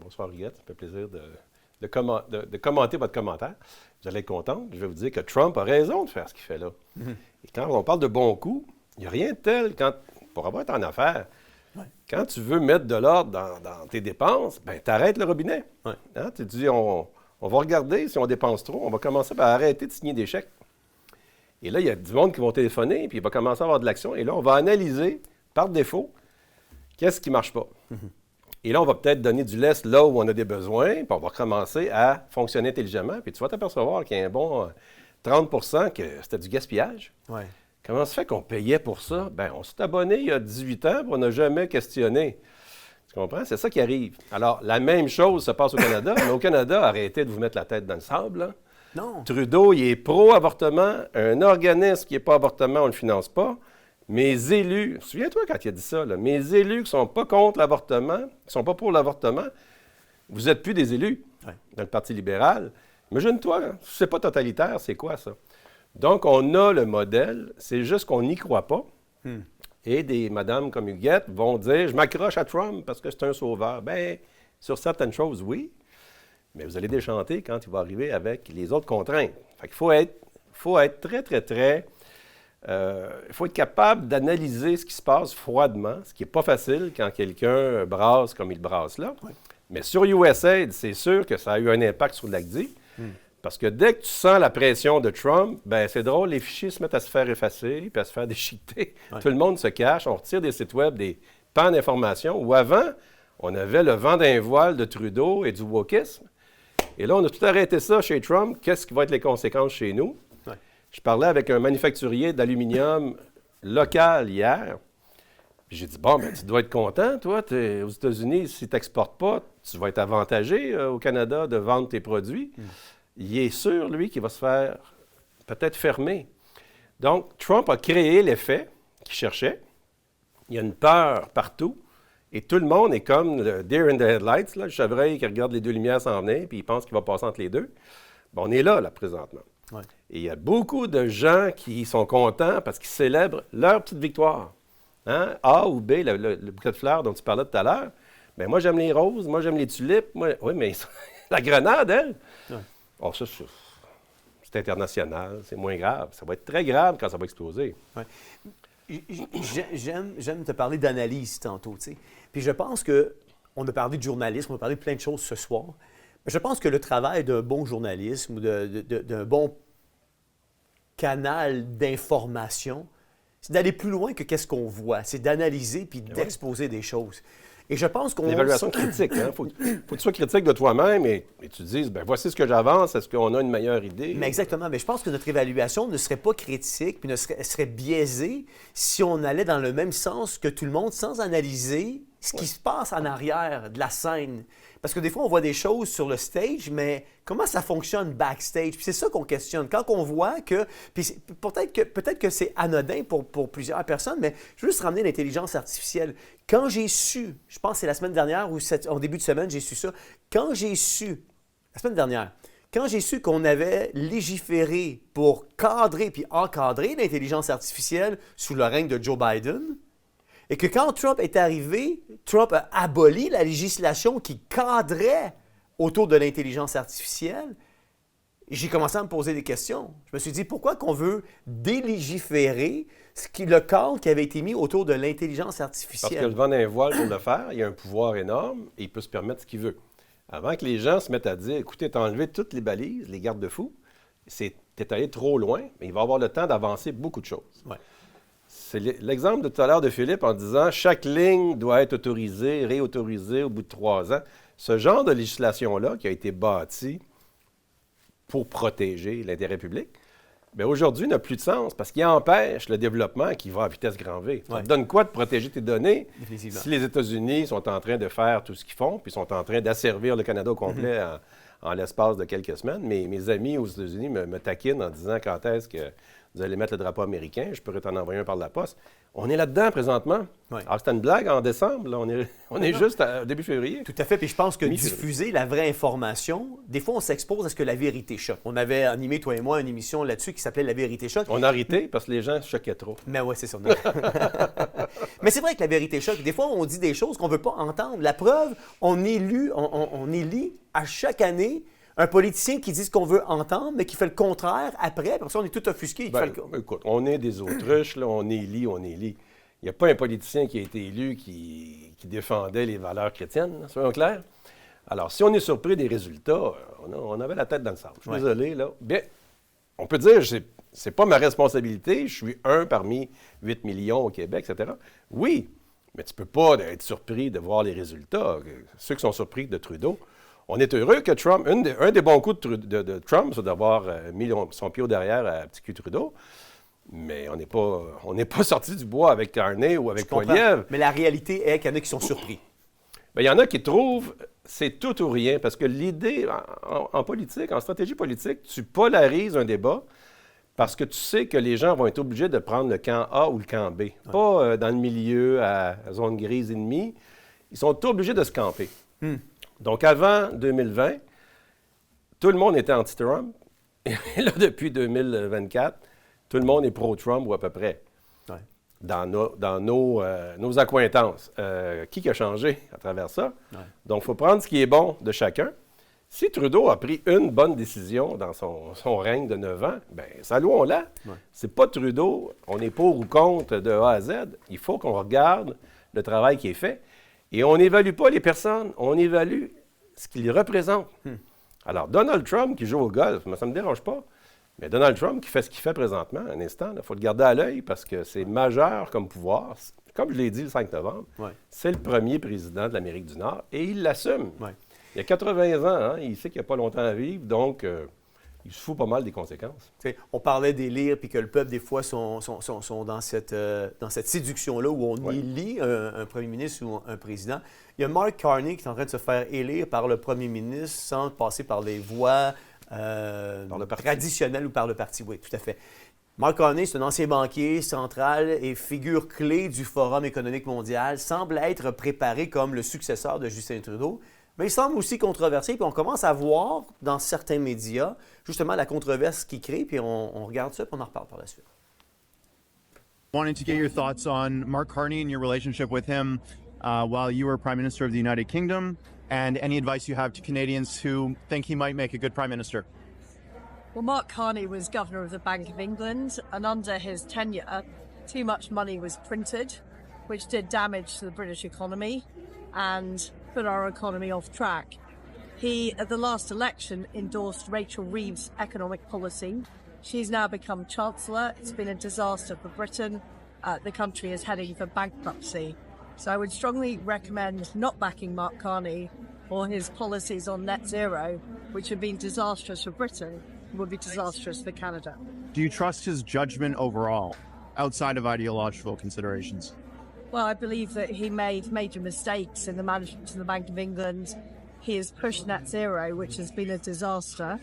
Bonsoir Huguette, ça me fait plaisir de commenter votre commentaire. Vous allez être contente. Je vais vous dire que Trump a raison de faire ce qu'il fait là. Et quand on parle de bons coups, il n'y a rien de tel pour avoir été en affaires. Ouais. Quand tu veux mettre de l'ordre dans tes dépenses, ben tu arrêtes le robinet. Ouais. Hein? Tu dis, on va regarder si on dépense trop, on va commencer par arrêter de signer des chèques. Et là, il y a du monde qui vont téléphoner, puis il va commencer à avoir de l'action. Et là, on va analyser, par défaut, qu'est-ce qui ne marche pas. Et là, on va peut-être donner du lest là où on a des besoins, puis on va commencer à fonctionner intelligemment. Puis tu vas t'apercevoir qu'il y a un bon 30 que c'était du gaspillage. Ouais. Comment se fait qu'on payait pour ça? Bien, on s'est abonné il y a 18 ans, puis on n'a jamais questionné. Tu comprends? C'est ça qui arrive. Alors, la même chose se passe au Canada, mais au Canada, arrêtez de vous mettre la tête dans le sable, là. Non. Trudeau, il est pro-avortement. Un organisme qui n'est pas avortement, on ne le finance pas. Mes élus, souviens-toi quand il a dit ça, là, mes élus qui ne sont pas contre l'avortement, qui ne sont pas pour l'avortement, vous n'êtes plus des élus dans le Parti libéral. Imagine-toi, hein, c'est pas totalitaire, c'est quoi ça? Donc, on a le modèle, c'est juste qu'on n'y croit pas. Et des madames comme Huguette vont dire « Je m'accroche à Trump parce que c'est un sauveur. » Bien, sur certaines choses, oui, mais vous allez déchanter quand il va arriver avec les autres contraintes. Fait qu'il faut être très, très, très... il faut être capable d'analyser ce qui se passe froidement, ce qui n'est pas facile quand quelqu'un brasse comme il brasse là. Oui. Mais sur USAID, c'est sûr que ça a eu un impact sur l'ACDI, parce que dès que tu sens la pression de Trump, ben c'est drôle, les fichiers se mettent à se faire effacer, puis à se faire déchiqueter. Oui. Tout le monde se cache, on retire des sites web, des pans d'informations, où avant, on avait le vent d'un voile de Trudeau et du wokisme. Et là, on a tout arrêté ça chez Trump. Qu'est-ce qui va être les conséquences chez nous? Je parlais avec un manufacturier d'aluminium local hier. Puis j'ai dit, bon, ben, tu dois être content, toi. Aux États-Unis, si tu n'exportes pas, tu vas être avantagé au Canada de vendre tes produits. Il est sûr, lui, qu'il va se faire peut-être fermer. Donc, Trump a créé l'effet qu'il cherchait. Il y a une peur partout. Et tout le monde est comme le deer in the headlights, là, le chevreuil qui regarde les deux lumières s'en venir, puis il pense qu'il va passer entre les deux. Bon, on est là, présentement. Ouais. Et il y a beaucoup de gens qui sont contents parce qu'ils célèbrent leur petite victoire. Hein? A ou B, le bouquet de fleurs dont tu parlais tout à l'heure. Bien, moi, j'aime les roses, moi, j'aime les tulipes. Oui, mais la grenade, elle, oh, ça, c'est international, c'est moins grave. Ça va être très grave quand ça va exploser. Ouais. J'aime te parler d'analyse tantôt, tu sais. Puis je pense que, on a parlé de journalisme, on a parlé de plein de choses ce soir. Mais je pense que le travail d'un bon journalisme ou d'un bon canal d'information, c'est d'aller plus loin que qu'est-ce qu'on voit. C'est d'analyser puis d'exposer des choses. Et je pense qu'on... L'évaluation critique. Il faut que tu sois critique de toi-même et tu te dises, bien, voici ce que j'avance, est-ce qu'on a une meilleure idée? Mais exactement. Mais je pense que notre évaluation ne serait pas critique puis serait biaisée si on allait dans le même sens que tout le monde sans analyser ce qui se passe en arrière de la scène. Parce que des fois, on voit des choses sur le stage, mais comment ça fonctionne backstage? Puis c'est ça qu'on questionne. Quand on voit que... Puis peut-être que c'est anodin pour plusieurs personnes, mais je veux juste ramener l'intelligence artificielle. Quand j'ai su, je pense que c'est la semaine dernière ou en début de semaine, j'ai su ça. Quand j'ai su, la semaine dernière, quand j'ai su qu'on avait légiféré pour cadrer puis encadrer l'intelligence artificielle sous le règne de Joe Biden, et que quand Trump est arrivé, Trump a aboli la législation qui cadrait autour de l'intelligence artificielle, j'ai commencé à me poser des questions. Je me suis dit, pourquoi qu'on veut délégiférer le cadre qui avait été mis autour de l'intelligence artificielle? Parce que le vent d'un voile pour le faire, il a un pouvoir énorme et il peut se permettre ce qu'il veut. Avant que les gens se mettent à dire, écoutez, t'as enlevé toutes les balises, les garde-fous, t'es allé trop loin, mais il va avoir le temps d'avancer beaucoup de choses. Ouais. C'est l'exemple de tout à l'heure de Philippe en disant chaque ligne doit être autorisée, réautorisée au bout de 3 ans. Ce genre de législation-là qui a été bâtie pour protéger l'intérêt public, bien aujourd'hui n'a plus de sens parce qu'il empêche le développement qui va à vitesse grand V. Ça te donne quoi de protéger tes données si les États-Unis sont en train de faire tout ce qu'ils font puis sont en train d'asservir le Canada au complet en l'espace de quelques semaines? Mes amis aux États-Unis me taquinent en disant quand est-ce que vous allez mettre le drapeau américain, je pourrais t'en envoyer un par la poste. On est là-dedans présentement. Oui. Alors, c'était une blague en décembre. Là. On est juste à début février. Tout à fait. Puis je pense que diffuser la vraie information, des fois, on s'expose à ce que la vérité choque. On avait animé, toi et moi, une émission là-dessus qui s'appelait La vérité choque. On a arrêté parce que les gens se choquaient trop. Mais oui, c'est ça. Mais c'est vrai que la vérité choque. Des fois, on dit des choses qu'on ne veut pas entendre. La preuve, on élit à chaque année un politicien qui dit ce qu'on veut entendre, mais qui fait le contraire après. Pour ça, on est tout offusqué. Écoute, on est des autruches, là, on élit. Il n'y a pas un politicien qui a été élu qui défendait les valeurs chrétiennes, là, soyons clairs. Alors, si on est surpris des résultats, on avait la tête dans le sable. Je suis désolé, là. Bien, on peut dire, c'est pas ma responsabilité, je suis un parmi 8 millions au Québec, etc. Oui, mais tu peux pas être surpris de voir les résultats. Ceux qui sont surpris de Trudeau, on est heureux que Trump, un des bons coups de Trump, c'est d'avoir mis son pied au derrière à petit cul Trudeau. Mais on n'est pas sorti du bois avec Carney ou avec Poilievre. Mais la réalité est qu'il y en a qui sont surpris. Bien, il y en a qui trouvent c'est tout ou rien. Parce que l'idée, en politique, en stratégie politique, tu polarises un débat parce que tu sais que les gens vont être obligés de prendre le camp A ou le camp B. Pas dans le milieu, à zone grise ennemie. Ils sont obligés de se camper. Donc, avant 2020, tout le monde était anti-Trump. Et là, depuis 2024, tout le monde est pro-Trump ou à peu près. Ouais. Dans nos accointances. Qui a changé à travers ça? Ouais. Donc, il faut prendre ce qui est bon de chacun. Si Trudeau a pris une bonne décision dans son règne de 9 ans, bien, saluons-la. Ouais. C'est pas Trudeau, on est pour ou contre de A à Z. Il faut qu'on regarde le travail qui est fait. Et on n'évalue pas les personnes, on évalue ce qu'ils représentent. Alors, Donald Trump qui joue au golf, ça ne me dérange pas, mais Donald Trump qui fait ce qu'il fait présentement, un instant, il faut le garder à l'œil parce que c'est majeur comme pouvoir. Comme je l'ai dit le 5 novembre, c'est le premier président de l'Amérique du Nord et il l'assume. Il a 80 ans, il sait qu'il n'a pas longtemps à vivre, donc il se fout pas mal des conséquences. T'sais, on parlait d'élire, puis que le peuple, des fois, sont dans cette séduction-là où on élit un premier ministre ou un président. Il y a Mark Carney qui est en train de se faire élire par le premier ministre sans passer par les voies traditionnelles ou par le parti. Oui, tout à fait. Mark Carney, c'est un ancien banquier central et figure clé du Forum économique mondial, semble être préparé comme le successeur de Justin Trudeau, mais il semble aussi controversé, puis on commence à voir dans certains médias justement la controverse qu'il crée, puis on regarde ça, puis on en reparle par la suite. Wanting to get your thoughts on Mark Carney and your relationship with him while you were Prime Minister of the United Kingdom, and any advice you have to Canadians who think he might make a good Prime Minister. Well, Mark Carney was Governor of the Bank of England, and under his tenure, too much money was printed, which did damage to the British economy and put our economy off track. He, at the last election, endorsed Rachel Reeves' economic policy. She's now become Chancellor. It's been a disaster for Britain. The country is heading for bankruptcy. So I would strongly recommend not backing Mark Carney or his policies on net zero, which have been disastrous for Britain, would be disastrous for Canada. Do you trust his judgment overall, outside of ideological considerations? Well, I believe that he made major mistakes in the management of the Bank of England. He has pushed net zero, which has been a disaster,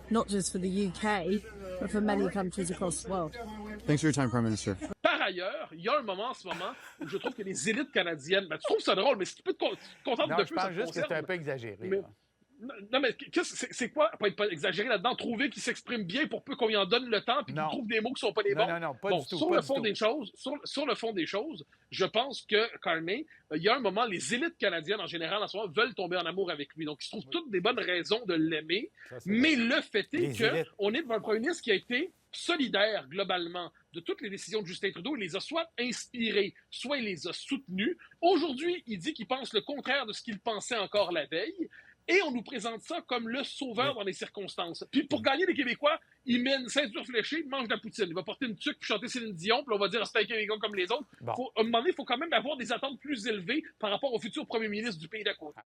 not just for the UK, but for many countries across the world. Thanks for your time, Prime Minister. Par ailleurs, il y a un moment en ce moment où je trouve que les élites canadiennes, tu trouves ça drôle, mais si tu peux te contenter Non, de je peu, ça pense te juste que c'est concerne. un peu exagéré. Mais- là. Non, mais c'est quoi, pas exagéré là-dedans, trouver qu'il s'exprime bien pour peu qu'on lui en donne le temps puis qu'il Non. trouve des mots qui sont pas les Non, bons? non, pas Bon, du tout. sur pas le du fond tout. des choses, sur le fond des choses, je pense que Carney, il y a un moment, les élites canadiennes en général en ce moment veulent tomber en amour avec lui. Donc, ils se trouvent toutes des bonnes raisons de l'aimer. Ça, c'est Mais vrai. le fait est Les élites. qu'on est devant un premier ministre qui a été solidaire globalement de toutes les décisions de Justin Trudeau. Il les a soit inspirées, soit il les a soutenues. Aujourd'hui, il dit qu'il pense le contraire de ce qu'il pensait encore la veille. Et on nous présente ça comme le sauveur dans les circonstances. Puis pour gagner les Québécois, il met une ceinture fléchée, il mange de la poutine. Il va porter une tuque, puis chanter Céline Dion, puis on va dire c'est un Québécois comme les autres. Bon. À un moment donné, il faut quand même avoir des attentes plus élevées par rapport au futur premier ministre du pays d'à côté.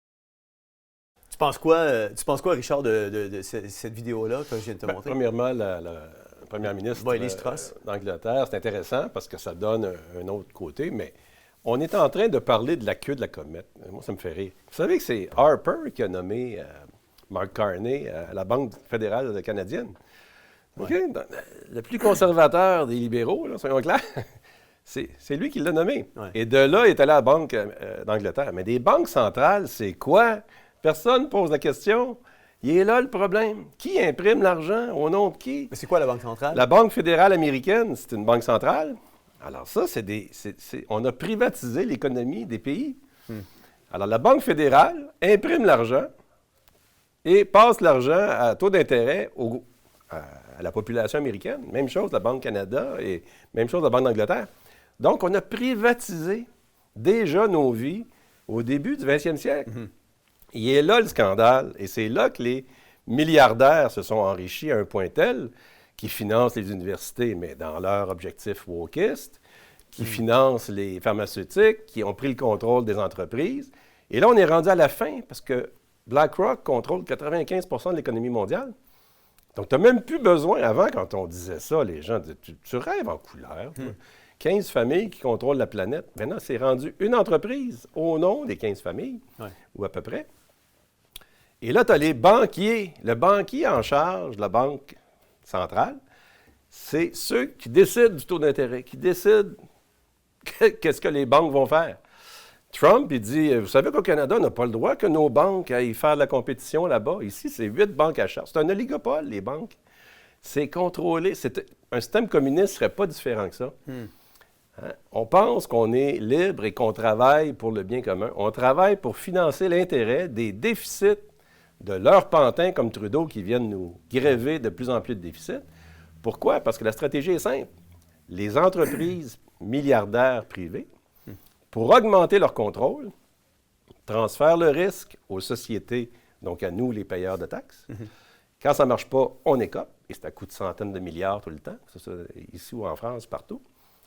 Tu penses quoi, Richard, de cette vidéo-là que je viens de te montrer? Premièrement, la première ministre Bon, Liz Truss. d'Angleterre, c'est intéressant parce que ça donne un autre côté, mais on est en train de parler de la queue de la comète. Moi, ça me fait rire. Vous savez que c'est Harper qui a nommé Mark Carney à la Banque fédérale canadienne. OK? Le plus conservateur des libéraux, là, soyons clairs, c'est lui qui l'a nommé. Ouais. Et de là, il est allé à la Banque d'Angleterre. Mais des banques centrales, c'est quoi? Personne ne pose la question. Il est là le problème. Qui imprime l'argent? Au nom de qui? Mais c'est quoi la Banque centrale? La Banque fédérale américaine, c'est une banque centrale. Alors ça, on a privatisé l'économie des pays. Alors la Banque fédérale imprime l'argent et passe l'argent à taux d'intérêt à la population américaine. Même chose la Banque Canada et même chose la Banque d'Angleterre. Donc on a privatisé déjà nos vies au début du 20e siècle. Il est là le scandale et c'est là que les milliardaires se sont enrichis à un point tel qui financent les universités, mais dans leur objectif wokiste, qui financent les pharmaceutiques, qui ont pris le contrôle des entreprises. Et là, on est rendu à la fin parce que BlackRock contrôle 95 de l'économie mondiale. Donc, tu n'as même plus besoin. Avant, quand on disait ça, les gens disaient tu rêves en couleur. Toi. 15 familles qui contrôlent la planète. Maintenant, c'est rendu une entreprise au nom des 15 familles, ou à peu près. Et là, tu as les banquiers. Le banquier en charge de la banque centrale, c'est ceux qui décident du taux d'intérêt, qui décident qu'est-ce que les banques vont faire. Trump, il dit, vous savez qu'au Canada, on n'a pas le droit que nos banques aillent faire de la compétition là-bas. Ici, c'est 8 banques à charge. C'est un oligopole, les banques. C'est contrôlé. Un système communiste ne serait pas différent que ça. Hein? On pense qu'on est libre et qu'on travaille pour le bien commun. On travaille pour financer l'intérêt des déficits de leurs pantins comme Trudeau qui viennent nous gréver de plus en plus de déficits. Pourquoi? Parce que la stratégie est simple. Les entreprises milliardaires privées, pour augmenter leur contrôle, transfèrent le risque aux sociétés, donc à nous, les payeurs de taxes. Quand ça ne marche pas, on écope, et c'est à coût de centaines de milliards tout le temps, que ce soit ici ou en France, partout,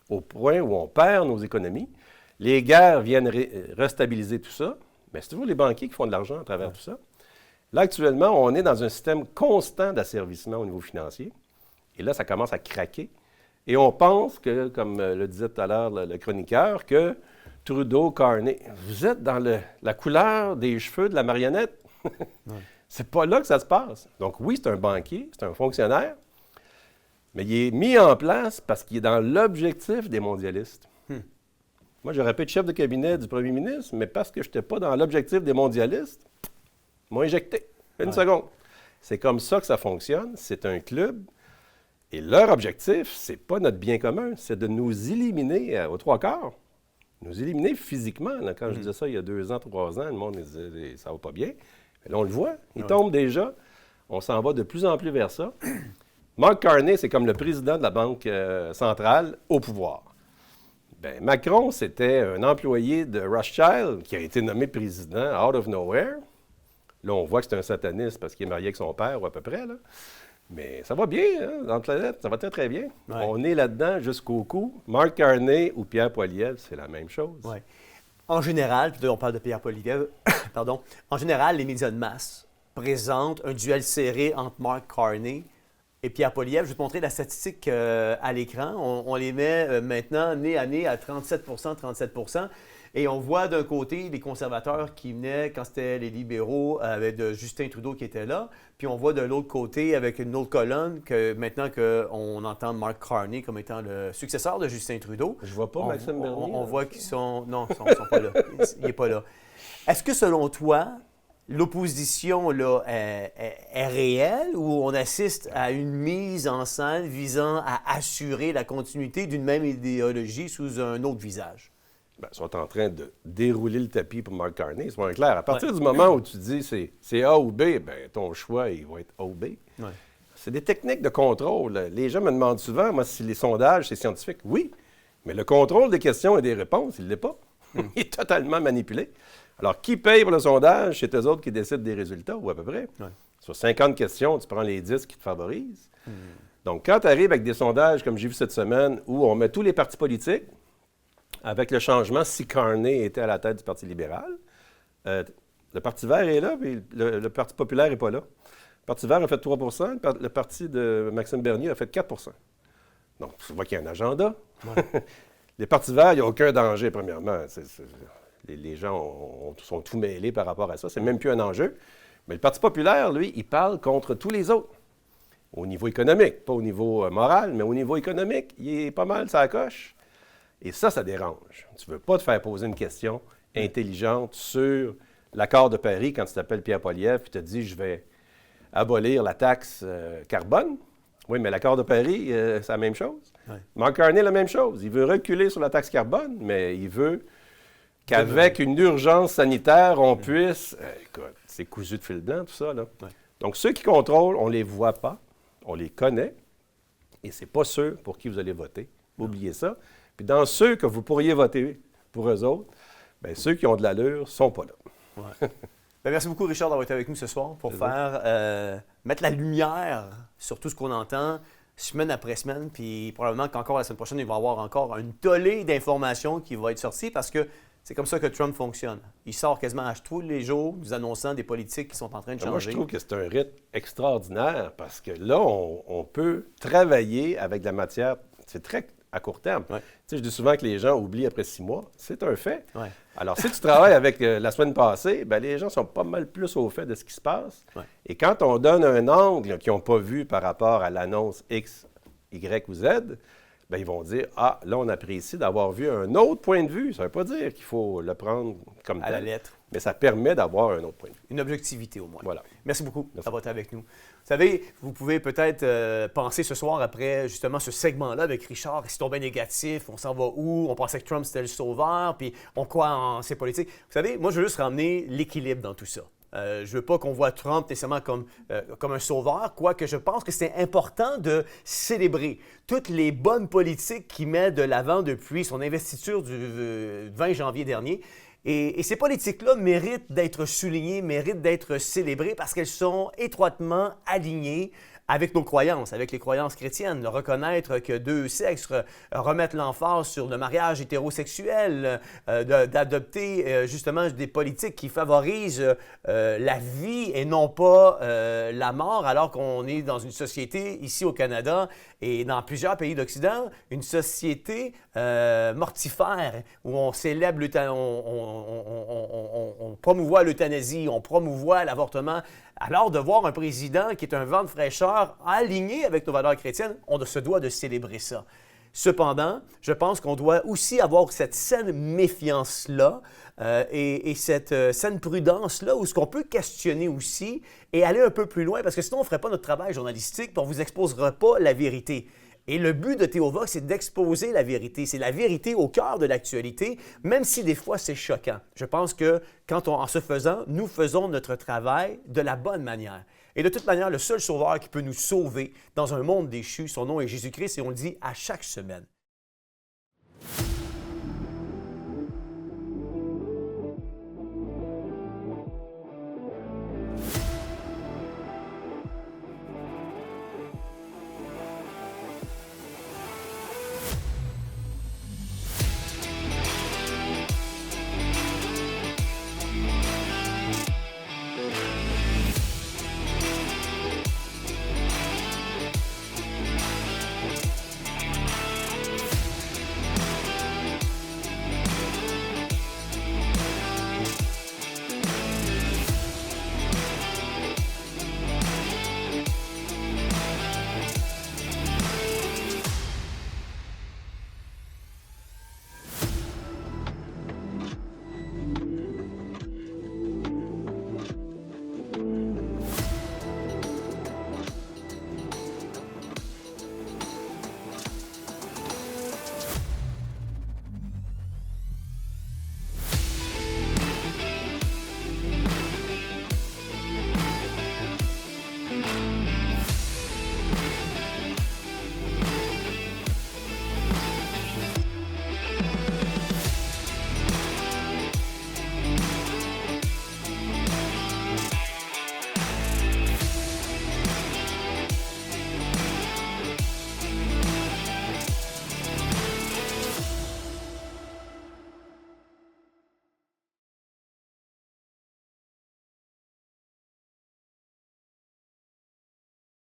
au point où on perd nos économies. Les guerres viennent restabiliser tout ça, mais c'est toujours les banquiers qui font de l'argent à travers tout ça. Là, actuellement, on est dans un système constant d'asservissement au niveau financier. Et là, ça commence à craquer. Et on pense que, comme le disait tout à l'heure le chroniqueur, que Trudeau, Carney, vous êtes dans la couleur des cheveux de la marionnette. C'est pas là que ça se passe. Donc oui, c'est un banquier, c'est un fonctionnaire. Mais il est mis en place parce qu'il est dans l'objectif des mondialistes. Moi, j'aurais pu être chef de cabinet du premier ministre, mais parce que je n'étais pas dans l'objectif des mondialistes, ils m'ont injecté. Une seconde. C'est comme ça que ça fonctionne. C'est un club. Et leur objectif, c'est pas notre bien commun, c'est de nous éliminer aux 3/4. Nous éliminer physiquement. Là, quand je disais ça il y a 2 ans, 3 ans, le monde disait ça va pas bien. Mais là, on le voit. Il tombe déjà. On s'en va de plus en plus vers ça. Mark Carney, c'est comme le président de la Banque centrale au pouvoir. Bien, Macron, c'était un employé de Rothschild qui a été nommé président out of nowhere. Là, on voit que c'est un sataniste parce qu'il est marié avec son père, ou à peu près. Là. Mais ça va bien, hein, dans la planète, ça va très, très bien. Ouais. On est là-dedans jusqu'au cou. Mark Carney ou Pierre Poilievre, c'est la même chose. Ouais. En général, puis là, on parle de Pierre Poilievre, pardon. En général, les médias de masse présentent un duel serré entre Mark Carney et Pierre Poilievre. Je vais te montrer la statistique à l'écran. On les met maintenant, nez à nez, à 37 %. Et on voit d'un côté les conservateurs qui venaient quand c'était les libéraux avec de Justin Trudeau qui était là. Puis on voit de l'autre côté avec une autre colonne que maintenant qu'on entend Mark Carney comme étant le successeur de Justin Trudeau. Je vois pas Maxime Bernier. On voit qu'ils sont... Non, ils ne sont pas là. Il n'est pas là. Est-ce que selon toi, l'opposition là, est réelle ou on assiste à une mise en scène visant à assurer la continuité d'une même idéologie sous un autre visage? Bien, ils sont en train de dérouler le tapis pour Mark Carney. C'est pas clair. À partir du moment où tu dis c'est A ou B, bien, ton choix, il va être A ou B. Ouais. C'est des techniques de contrôle. Les gens me demandent souvent, moi, si les sondages, c'est scientifique. Oui, mais le contrôle des questions et des réponses, il ne l'est pas. Il est totalement manipulé. Alors, qui paye pour le sondage? C'est eux autres qui décident des résultats, ou à peu près. Ouais. Sur 50 questions, tu prends les 10 qui te favorisent. Donc, quand tu arrives avec des sondages, comme j'ai vu cette semaine, où on met tous les partis politiques, avec le changement, si Carney était à la tête du Parti libéral, le Parti vert est là, puis le Parti populaire n'est pas là. Le Parti vert a fait 3 %, le Parti de Maxime Bernier a fait 4 %. Donc, tu vois qu'il y a un agenda. Ouais. Les partis verts, il n'y a aucun danger, premièrement. Les gens sont tout mêlés par rapport à ça. C'est même plus un enjeu. Mais le Parti populaire, lui, il parle contre tous les autres. Au niveau économique, pas au niveau moral, mais au niveau économique, il est pas mal, ça coche. Et ça dérange. Tu ne veux pas te faire poser une question intelligente sur l'accord de Paris quand tu t'appelles Pierre Poilievre et tu te dis « je vais abolir la taxe carbone ». Oui, mais l'accord de Paris, c'est la même chose. Ouais. Mark Carney, la même chose. Il veut reculer sur la taxe carbone, mais il veut qu'avec une urgence sanitaire, on puisse... écoute, c'est cousu de fil blanc, tout ça. Là. Ouais. Donc, ceux qui contrôlent, on ne les voit pas, on les connaît, et ce n'est pas ceux pour qui vous allez voter. Oubliez ça. Puis dans ceux que vous pourriez voter pour eux autres, bien, ceux qui ont de l'allure ne sont pas là. Ouais. Bien, merci beaucoup, Richard, d'avoir été avec nous ce soir pour mettre la lumière sur tout ce qu'on entend semaine après semaine. Puis probablement qu'encore la semaine prochaine, il va y avoir encore une tollée d'informations qui va être sortie parce que c'est comme ça que Trump fonctionne. Il sort quasiment tous les jours nous annonçant des politiques qui sont en train de changer. Moi, je trouve que c'est un rythme extraordinaire parce que là, on peut travailler avec de la matière. C'est très à court terme. Ouais. Tu sais, je dis souvent que les gens oublient après 6 mois. C'est un fait. Ouais. Alors, si tu travailles avec la semaine passée, bien, les gens sont pas mal plus au fait de ce qui se passe. Ouais. Et quand on donne un angle qu'ils n'ont pas vu par rapport à l'annonce X, Y ou Z, bien, ils vont dire « Ah, là, on apprécie d'avoir vu un autre point de vue. » Ça ne veut pas dire qu'il faut le prendre comme tel. À la lettre. Mais ça permet d'avoir un autre point de vue. Une objectivité, au moins. Voilà. Merci beaucoup d'avoir été avec nous. Vous savez, vous pouvez peut-être penser ce soir, après justement ce segment-là avec Richard, c'est tombé négatif, on s'en va où? On pensait que Trump, c'était le sauveur, puis on croit en ses politiques. Vous savez, moi, je veux juste ramener l'équilibre dans tout ça. Je ne veux pas qu'on voit Trump nécessairement comme un sauveur, quoique je pense que c'est important de célébrer toutes les bonnes politiques qu'il met de l'avant depuis son investiture du 20 janvier dernier. Et ces politiques-là méritent d'être soulignées, méritent d'être célébrées parce qu'elles sont étroitement alignées avec nos croyances, avec les croyances chrétiennes. Reconnaître que 2 sexes, remettre l'emphase sur le mariage hétérosexuel, d'adopter justement des politiques qui favorisent la vie et non pas la mort, alors qu'on est dans une société ici au Canada et dans plusieurs pays d'Occident, une société mortifère où on célèbre on promouvoit l'euthanasie, on promouvoit l'avortement Alors, de voir un président qui est un vent de fraîcheur aligné avec nos valeurs chrétiennes, on se doit de célébrer ça. Cependant, je pense qu'on doit aussi avoir cette saine méfiance-là et cette saine prudence-là où ce qu'on peut questionner aussi et aller un peu plus loin parce que sinon on ne ferait pas notre travail journalistique et on ne vous exposera pas la vérité. Et le but de Théovox, c'est d'exposer la vérité. C'est la vérité au cœur de l'actualité, même si des fois c'est choquant. Je pense que en ce faisant, nous faisons notre travail de la bonne manière. Et de toute manière, le seul sauveur qui peut nous sauver dans un monde déchu, son nom est Jésus-Christ et on le dit à chaque semaine.